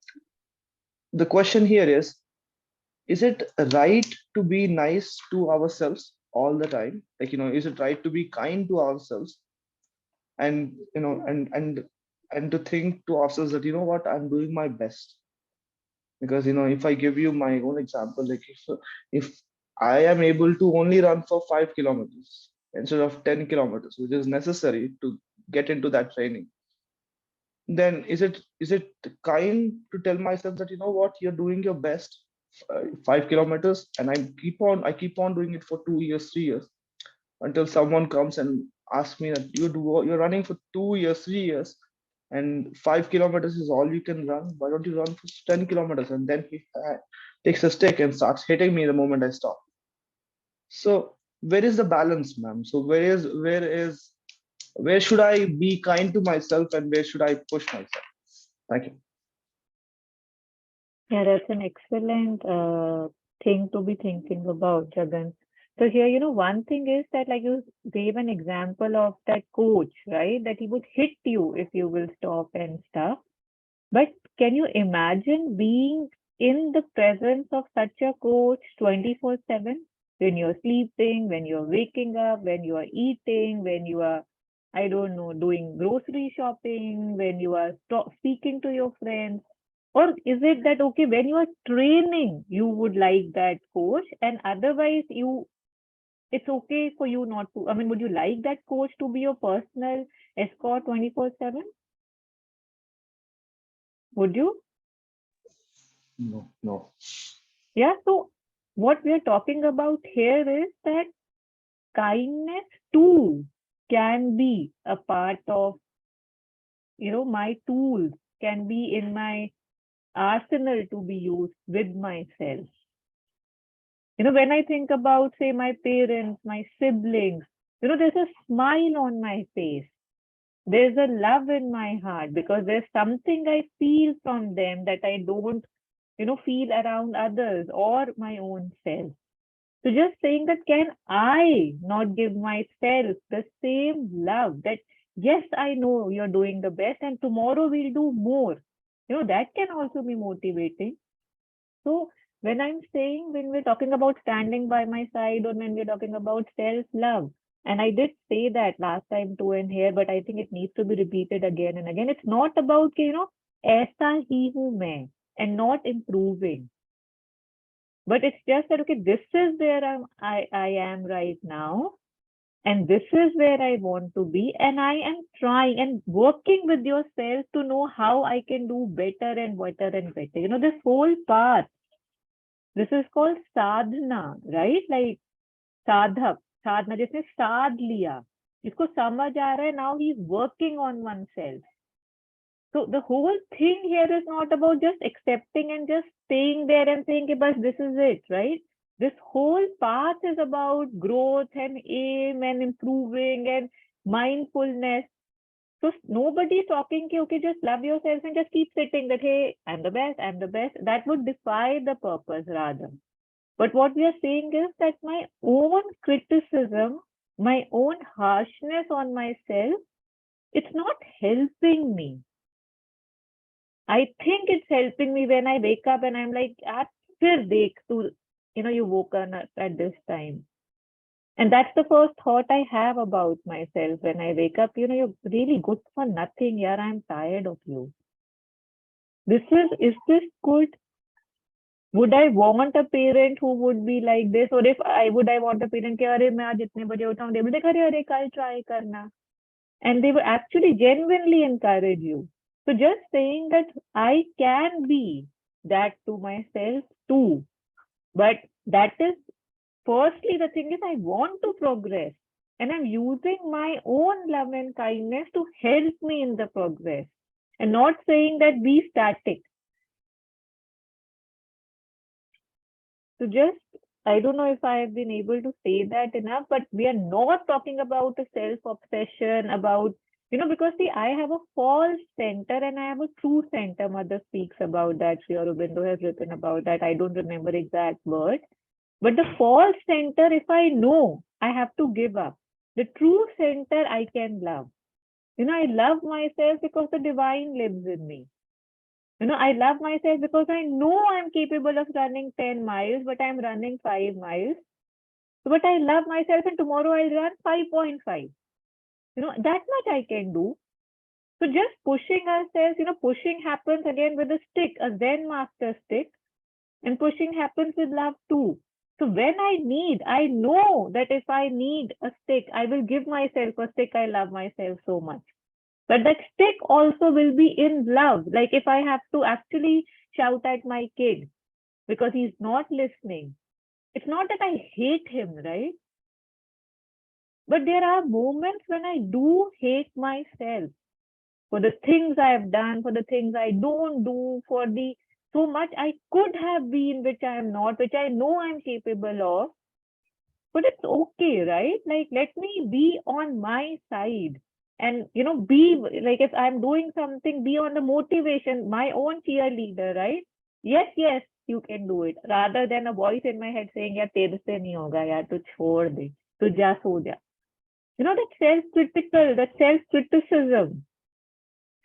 the question here is it right to be nice to ourselves all the time? Like, is it right to be kind to ourselves, and and to think to ourselves that, what, I'm doing my best? Because, if I give you my own example, like, if I am able to only run for 5 kilometers instead of 10 kilometers, which is necessary to get into that training, then is it kind to tell myself that, what, you're doing your best, 5 kilometers, and I keep on doing it for 2 years, 3 years, until someone comes and asks me that, you're running for 2 years, 3 years, and 5 kilometers is all you can run. Why don't you run for 10 kilometers? And then he takes a stick and starts hitting me the moment I stop. So where is the balance, ma'am? So where should I be kind to myself, and where should I push myself? Thank you. Yeah, that's an excellent thing to be thinking about, Jagan. So here, one thing is that, like, you gave an example of that coach, right? That he would hit you if you will stop and stuff. But can you imagine being in the presence of such a coach 24/7? When you're sleeping, when you're waking up, when you are eating, when you are, I don't know, doing grocery shopping, when you are speaking to your friends? Or is it that, okay, when you are training, you would like that coach, and otherwise it's okay for you not to? I mean, would you like that coach to be your personal escort 24/7? Would you? No, no. Yeah, so what we are talking about here is that kindness too can be a part of, my tools, can be in my arsenal to be used with myself. When I think about, say, my parents, my siblings, there's a smile on my face. There's a love in my heart because there's something I feel from them that I don't, feel around others or my own self. So just saying that, can I not give myself the same love that, yes, I know you're doing the best and tomorrow we'll do more. That can also be motivating. So when I'm saying, when we're talking about standing by my side, or when we're talking about self-love, and I did say that last time too in here, but I think it needs to be repeated again and again. It's not about, aisa hi hu main, and not improving. But it's just that, okay, this is where I am right now, and this is where I want to be, and I am trying and working with yourself to know how I can do better and better and better. This whole path, this is called sadhana, right? Like sadhak, sadhana, जिसने साध लिया, इसको समझ आ रहा है, now he's working on oneself. So the whole thing here is not about just accepting and just staying there and saying, but this is it, right? This whole path is about growth and aim and improving and mindfulness. So nobody is talking, okay, just love yourself and just keep sitting that, hey, I'm the best, I'm the best. That would defy the purpose rather. But what we are saying is that my own criticism, my own harshness on myself it's not helping me. I think it's helping me when I wake up and I'm like, "Ah, fir dekh tu, you woke up at this time." And that's the first thought I have about myself when I wake up. You're really good for nothing, yaar. I'm tired of you. Is this good? Would I want a parent who would be like this? Or if I would I want a parent कि अरे मैं आज इतने बजे उठाऊं, they will like अरे कल try करना. And they will actually genuinely encourage you. So just saying that I can be that to myself too. But that is, firstly, the thing is I want to progress. And I'm using my own love and kindness to help me in the progress. And not saying that be static. So just, I don't know if I have been able to say that enough, but we are not talking about a self-obsession, about, because see, I have a false center and I have a true center. Mother speaks about that. Sri Aurobindo has written about that. I don't remember exact words. But the false center, if I know, I have to give up. The true center, I can love. I love myself because the divine lives in me. I love myself because I know I'm capable of running 10 miles, but I'm running 5 miles. But I love myself and tomorrow I'll run 5.5. That much I can do. So just pushing ourselves, pushing happens again with a stick, a Zen master stick, and pushing happens with love too. So when I know that if I need a stick, I will give myself a stick. I love myself so much. But that stick also will be in love. Like if I have to actually shout at my kid because he's not listening, it's not that I hate him, right? But there are moments when I do hate myself for the things I have done, for the things I don't do, for the so much I could have been, which I am not, which I know I'm capable of. But it's okay, right? Like, let me be on my side. And, be like, if I'm doing something, be on the motivation, my own cheerleader, right? Yes, you can do it. Rather than a voice in my head saying, yaar, tere se nahi hoga, yaar, tu chhod de, tu ja so ja. That self-critical, that self-criticism.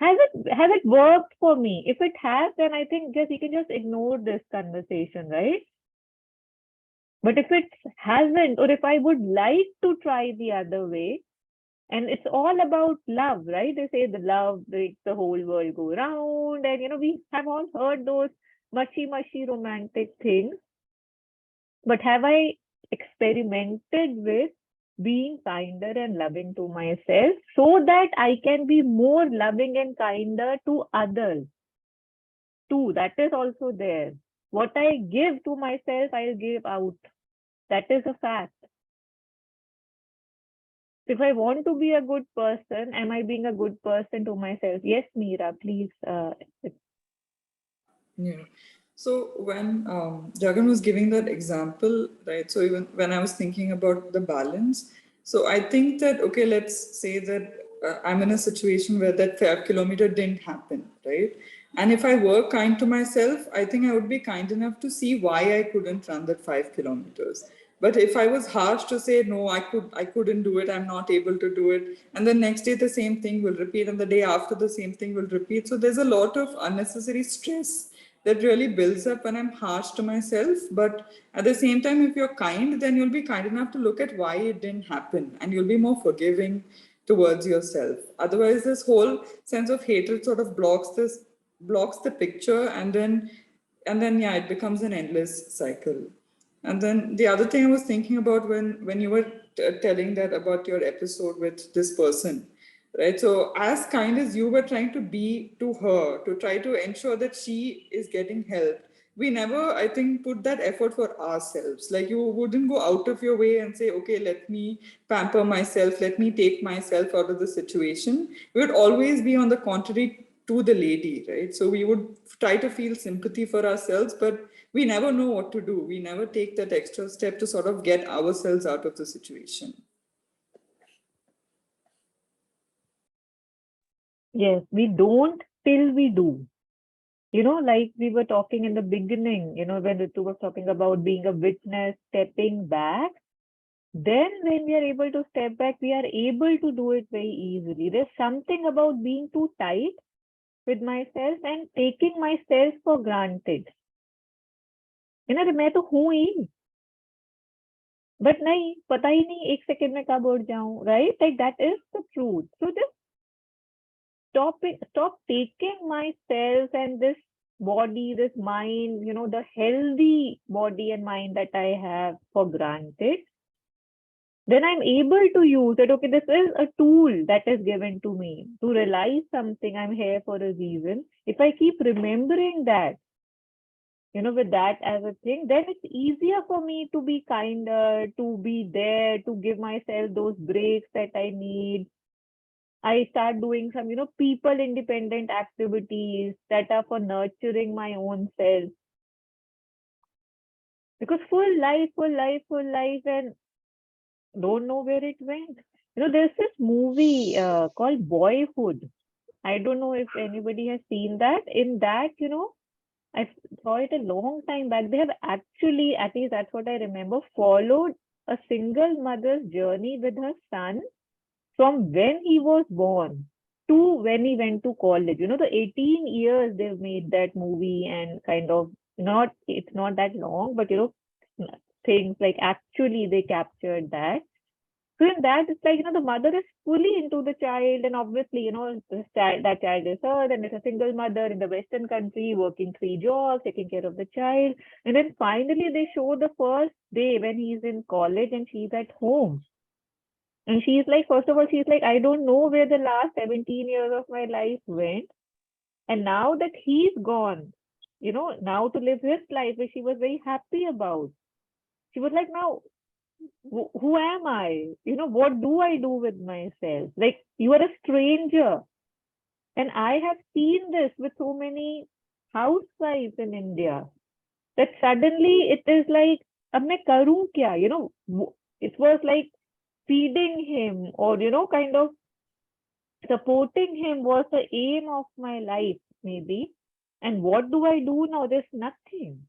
Has it worked for me? If it has, then I think we can just ignore this conversation, right? But if it hasn't, or if I would like to try the other way, and it's all about love, right? They say the love makes the whole world go round, and we have all heard those mushy romantic things. But have I experimented with being kinder and loving to myself so that I can be more loving and kinder to others too? That is also there. What I give to myself, I'll give out. That is a fact. If I want to be a good person, am I being a good person to myself? Yes, Meera, please. Yeah. So when Jagan was giving that example, right? So even when I was thinking about the balance, so I think that, okay, let's say that I'm in a situation where that 5 kilometer didn't happen, right? And if I were kind to myself, I think I would be kind enough to see why I couldn't run that 5 kilometers. But if I was harsh to say no, I couldn't do it, I'm not able to do it, and then next day the same thing will repeat, and the day after the same thing will repeat. So there's a lot of unnecessary stress that really builds up when I'm harsh to myself. But at the same time, if you're kind, then you'll be kind enough to look at why it didn't happen, and you'll be more forgiving towards yourself. Otherwise, this whole sense of hatred sort of blocks the picture, and then yeah, it becomes an endless cycle. And then the other thing I was thinking about when you were telling that about your episode with this person, right? So as kind as you were trying to be to her, to try to ensure that she is getting help, we never, I think, put that effort for ourselves. Like you wouldn't go out of your way and say, okay, let me pamper myself, let me take myself out of the situation. We would always be on the contrary to the lady, right? So we would try to feel sympathy for ourselves, but we never know what to do. We never take that extra step to sort of get ourselves out of the situation. Yes, we don't till we do. Like we were talking in the beginning, when Ritu was talking about being a witness, stepping back. then when we are able to step back, we are able to do it very easily. There's something about being too tight with myself and taking myself for granted. मैं तो हूँ ही, but नहीं, पता ही नहीं एक second में कब उठ जाऊं, right? Like that is the truth. So just stop taking myself and this body, this mind, the healthy body and mind that I have for granted. Then I'm able to use it. Okay, this is a tool that is given to me to realize something. I'm here for a reason. If I keep remembering that, with that as a thing, then it's easier for me to be kinder, to be there, to give myself those breaks that I need. I start doing some, people independent activities that are for nurturing my own self. Because full life, and don't know where it went. There's this movie called Boyhood. I don't know if anybody has seen that. In that, I saw it a long time back. They have actually, at least that's what I remember, followed a single mother's journey with her son from when he was born to when he went to college. The 18 years they've made that movie, and kind of it's not that long, but things like actually they captured that. So in that, it's like, the mother is fully into the child, and obviously, that child is her, and it's a single mother in the Western country, working 3 jobs, taking care of the child. And then finally they show the first day when he's in college and she's at home. And she's like, first of all, she's like, I don't know where the last 17 years of my life went. And now that he's gone, now to live his life, which she was very happy about. She was like, now, who am I? What do I do with myself? Like, you are a stranger. And I have seen this with so many housewives in India, that suddenly it is like, ab main karu kya? It was like feeding him or, kind of supporting him was the aim of my life, maybe. And what do I do now? There's nothing.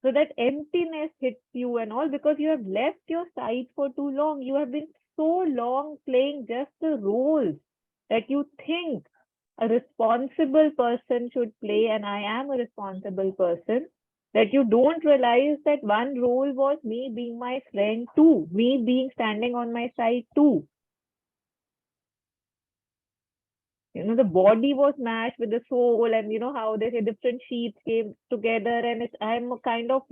So that emptiness hits you and all, because you have left your side for too long. You have been so long playing just the roles that you think a responsible person should play, and I am a responsible person, that you don't realize that one role was me being my friend too, me being standing on my side too. The body was mashed with the soul, and how they say different sheets came together, and I'm a kind of,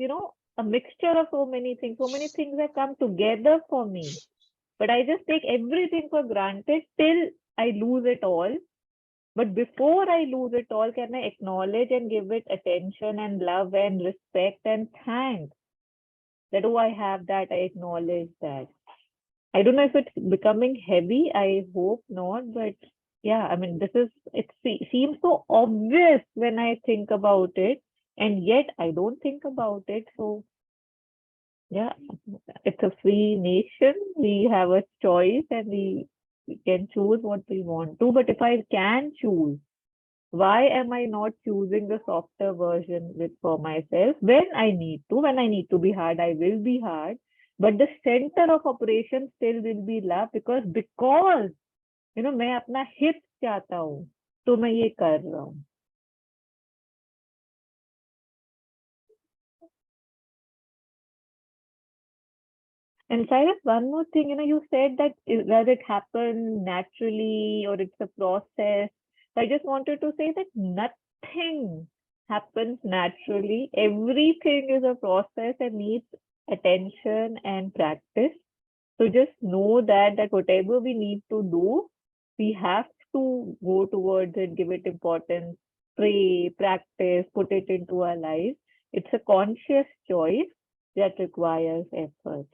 a mixture of so many things. So many things have come together for me. But I just take everything for granted till I lose it all. But before I lose it all, can I acknowledge and give it attention and love and respect and thank that, oh, I have that, I acknowledge that. I don't know if it's becoming heavy. I hope not, but yeah, I mean, it seems so obvious when I think about it, and yet I don't think about it. So yeah, it's a free nation. We have a choice, and we can choose what we want to. But if I can choose, why am I not choosing the softer version for myself? When I need to be hard, I will be hard. But the center of operation still will be love, because मैं अपना हित चाहता हूँ, तो मैं ये कर रहा हूँ. And Cyrus, one more thing, you said that does it happen naturally or it's a process? So I just wanted to say that nothing happens naturally. Everything is a process and needs attention and practice. So just know that whatever we need to do, we have to go towards it, give it importance, pray, practice, put it into our life. It's a conscious choice that requires effort.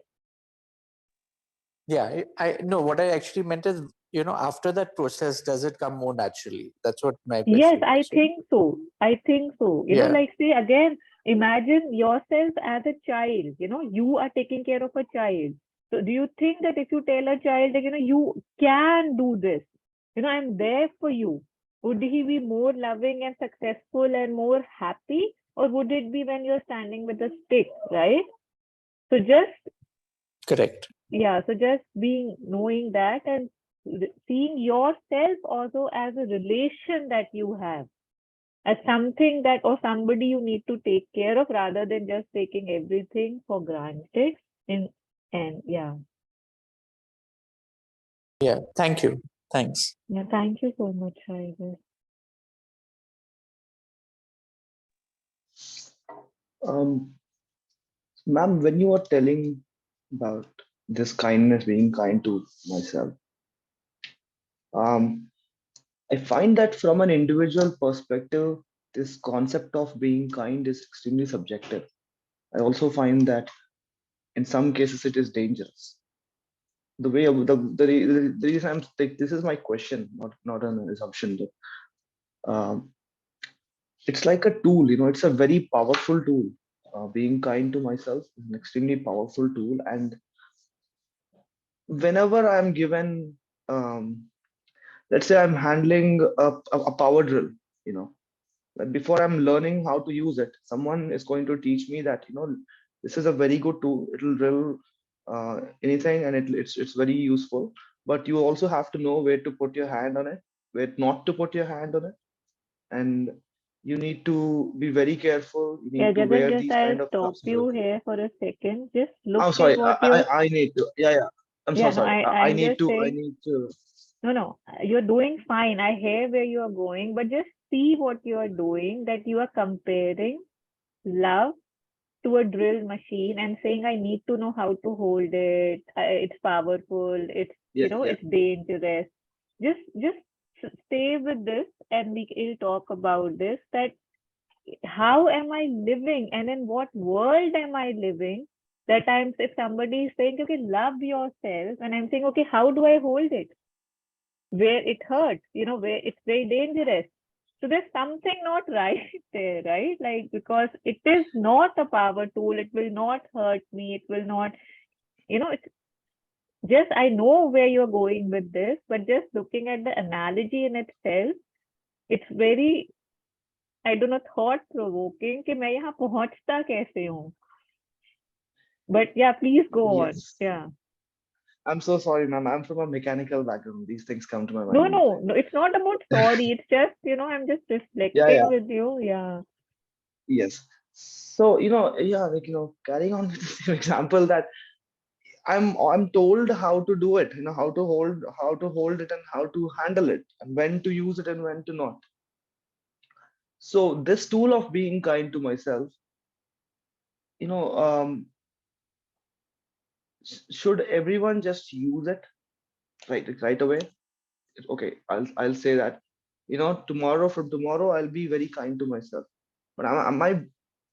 Yeah, I no, what I actually meant is, after that process, does it come more naturally? That's what my question Yes, was. I think so. Yeah. Like, say again, imagine yourself as a child. You are taking care of a child. So do you think that if you tell a child that, you can do this, I'm there for you, would he be more loving and successful and more happy? Or would it be when you're standing with a stick, right? So just Correct. Yeah, so just knowing that and seeing yourself also as a relation that you have, as something that or somebody you need to take care of rather than just taking everything for granted. And yeah, Yeah. Thank you. Thanks. yeah, thank you so much, Shailesh. Um, Ma'am, when you are telling about this kindness, being kind to myself, um, I find that from an individual perspective, this concept of being kind is extremely subjective. I also find that in some cases it is dangerous. The way of the reason this is my question, not an assumption. Um, it's like a tool, it's a very powerful tool. Being kind to myself is an extremely powerful tool, and whenever I'm given, um, let's say I'm handling a power drill, you know, but before I'm learning how to use it, someone is going to teach me that, this is a very good tool. It'll drill anything, and it's very useful. But you also have to know where to put your hand on it, where not to put your hand on it, and you need to be very careful. You Yeah, need to Jagat, wear just these I'll kind of stop gloves you very. here for a second. Just look I'm at sorry. what you. I need to. Yeah. I'm so Yeah, no, sorry. I I'm need just to. I saying. need to. No, you're doing fine. I hear where you are going, but just see what you are doing, that you are comparing love to a drill machine and saying, I need to know how to hold it. It's powerful. Yeah. Yeah. It's dangerous. Just stay with this and we'll talk about this, that how am I living and in what world am I living? That I'm, if somebody is saying, okay, love yourself, and I'm saying, okay, how do I hold it? Where it hurts, where it's very dangerous. So there's something not right there, right? Like, because it is not a power tool, it will not hurt me, it will not, it's just, I know where you're going with this, but just looking at the analogy in itself, it's very, I don't know, thought provoking कि मैं यहाँ पहुंचता कैसे हूँ. But yeah, please go on. Yes. Yeah. I'm so sorry, ma'am. I'm from a mechanical background. These things come to my No, mind. no, it's not about sorry. It's just, I'm just Yeah. reflecting Yeah. with you. Yeah. Yes. So, yeah, like, carrying on with the same example that I'm told how to do it, how to hold it and how to handle it and when to use it and when to not. So this tool of being kind to myself, you know, um, should everyone just use it right away? Okay, I'll say that, from tomorrow I'll be very kind to myself. But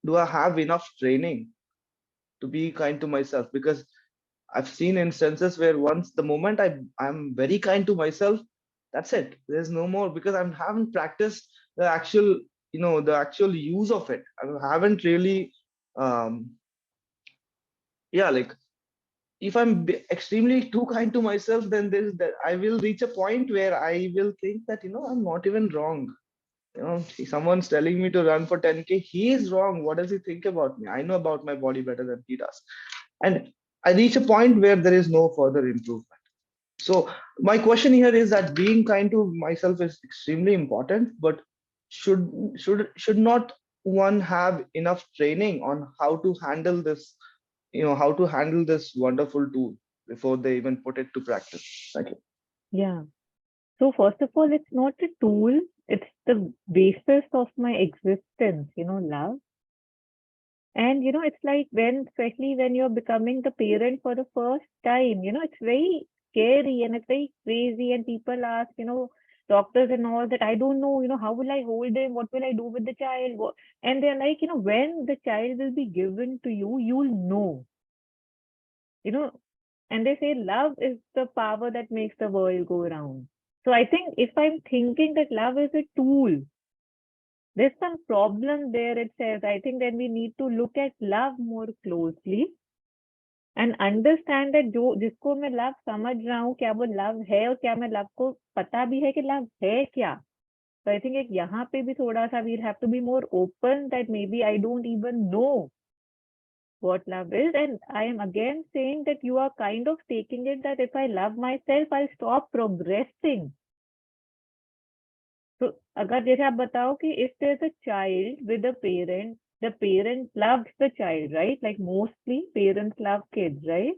do I have enough training to be kind to myself? Because I've seen instances where once the moment I'm very kind to myself, that's it. There's no more, because I haven't practiced the actual, the actual use of it. I haven't really, um, yeah, like if I'm extremely too kind to myself, then there's that I will reach a point where I will think that, I'm not even wrong. Someone's telling me to run for 10K. He is wrong. What does he think about me? I know about my body better than he does. And I reach a point where there is no further improvement. So my question here is that being kind to myself is extremely important, but should not one have enough training on how to handle this, how to handle this wonderful tool before they even put it to practice? Thank you. Yeah. So first of all, it's not a tool, it's the basis of my existence, love. And it's like especially when you're becoming the parent for the first time, it's very scary and it's very crazy. And people ask, doctors and all, that I don't know, how will I hold him? What will I do with the child? And they're like, when the child will be given to you, you'll know, you know. And they say love is the power that makes the world go round. So I think if I'm thinking that love is a tool, there's some problem there, it says. I think then we need to look at love more closely and understand that जो जिसको मैं love समझ रहा हूँ, क्या वो love है और क्या मैं love को पता भी है कि love है क्या. So I think एक यहाँ पे भी थोड़ा सा we'll have to be more open that maybe I don't even know what love is. And I am again saying that you are kind of taking it that if I love myself, I'll stop progressing. So अगर जैसे आप बताओ कि if there's a child with a parent, the parent loves the child, right? Like mostly parents love kids, right?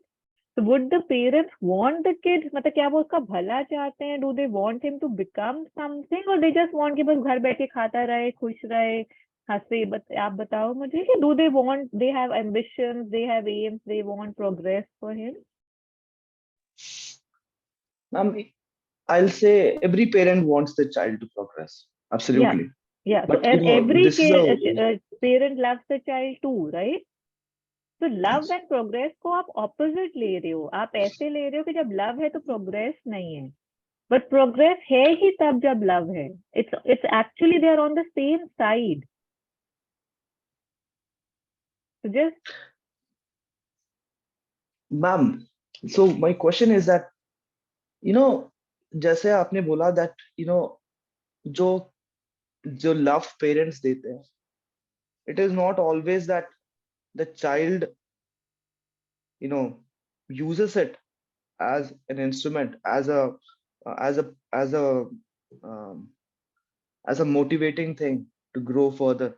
So would the parents want the kids? मतलब क्या वो उसका भला चाहते हैं? Do they want him to become something, or they just want कि बस घर बैठे खाता रहे, खुश रहे, हंसे? आप बताओ मुझे कि do they want? They have ambitions, they have aims, they want progress for him. I'll say every parent wants the child to progress. Absolutely. Yeah. But So and every this is parent loves the child too, right? तो love and progress को आप opposite ले रहे हो. आप ऐसे ले रहे हो कि जब लव है तो प्रोग्रेस नहीं है, बट प्रोग्रेस है ही तब जब लव है. It's actually they are on the same side. So just ma'am, so my question is that, जैसे आपने बोला that, जो love parents देते हैं, it is not always that the child, uses it as an instrument, as a motivating thing to grow further.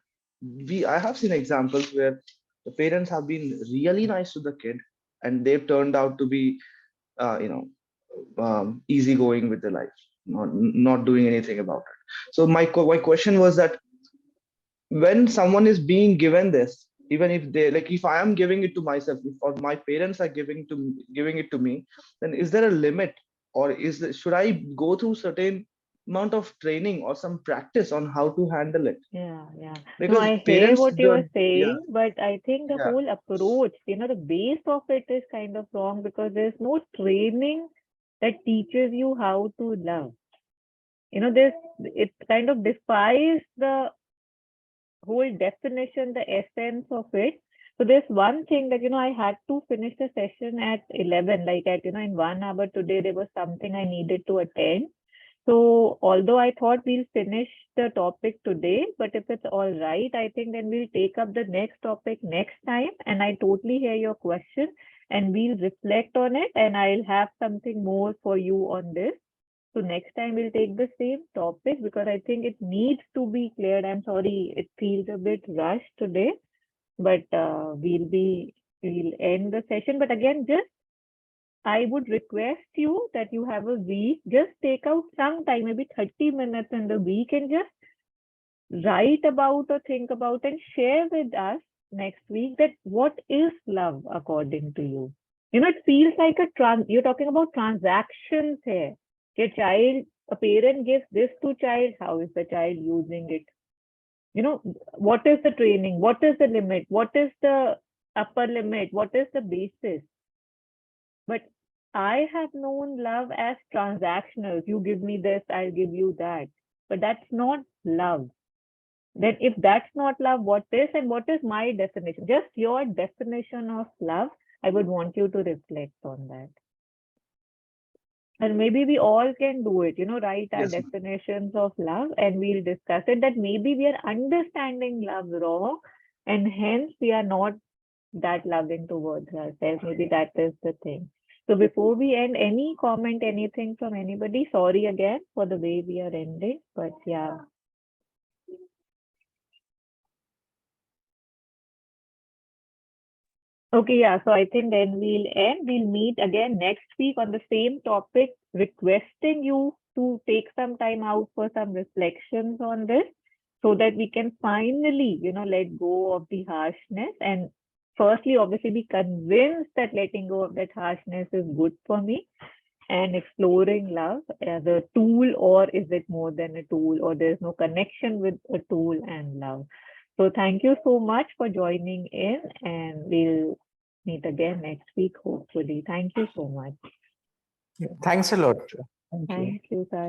I have seen examples where the parents have been really nice to the kid, and they've turned out to be, easygoing with their life, not doing anything about it. So my question was that when someone is being given this, even if they if I am giving it to myself, or my parents are giving it to me, then is there a limit, or should I go through certain amount of training or some practice on how to handle it? Yeah. Because No, I hear parents what you are don't- saying, but I think the Yeah. whole approach, the base of it is kind of wrong, because there's no training that teaches you how to love. It kind of defies the whole definition, the essence of it. So there's one thing that, I had to finish the session at 11, like in 1 hour today, there was something I needed to attend. So although I thought we'll finish the topic today, but if it's all right, I think then we'll take up the next topic next time. And I totally hear your question, and we'll reflect on it, and I'll have something more for you on this. So next time we'll take the same topic, because I think it needs to be cleared. I'm sorry, it feels a bit rushed today, but we'll end the session. But again, just I would request you that you have a week, just take out some time, maybe 30 minutes in the week, and just write about or think about and share with us next week that what is love according to you. It feels like you're talking about transactions here. A parent gives this to child, how is the child using it? What is the training? What is the limit? What is the upper limit? What is the basis? But I have known love as transactional. You give me this, I'll give you that. But that's not love. Then if that's not love, what is? And what is my definition? Just your definition of love. I would want you to reflect on that. And maybe we all can do it, write our Yes, ma'am. definitions of love, and we'll discuss it, that maybe we are understanding love wrong, and hence we are not that loving towards ourselves. Maybe that is the thing. So before we end, any comment, anything from anybody? Sorry again for the way we are ending, but yeah. Okay, yeah. So I think then we'll end. We'll meet again next week on the same topic, requesting you to take some time out for some reflections on this, so that we can finally, let go of the harshness, and firstly, obviously, be convinced that letting go of that harshness is good for me, and exploring love as a tool, or is it more than a tool, or there's no connection with a tool and love. So thank you so much for joining in, and we'll meet again next week, hopefully. Thank you so much. Thanks a lot. Thank you. Thank you, Sai.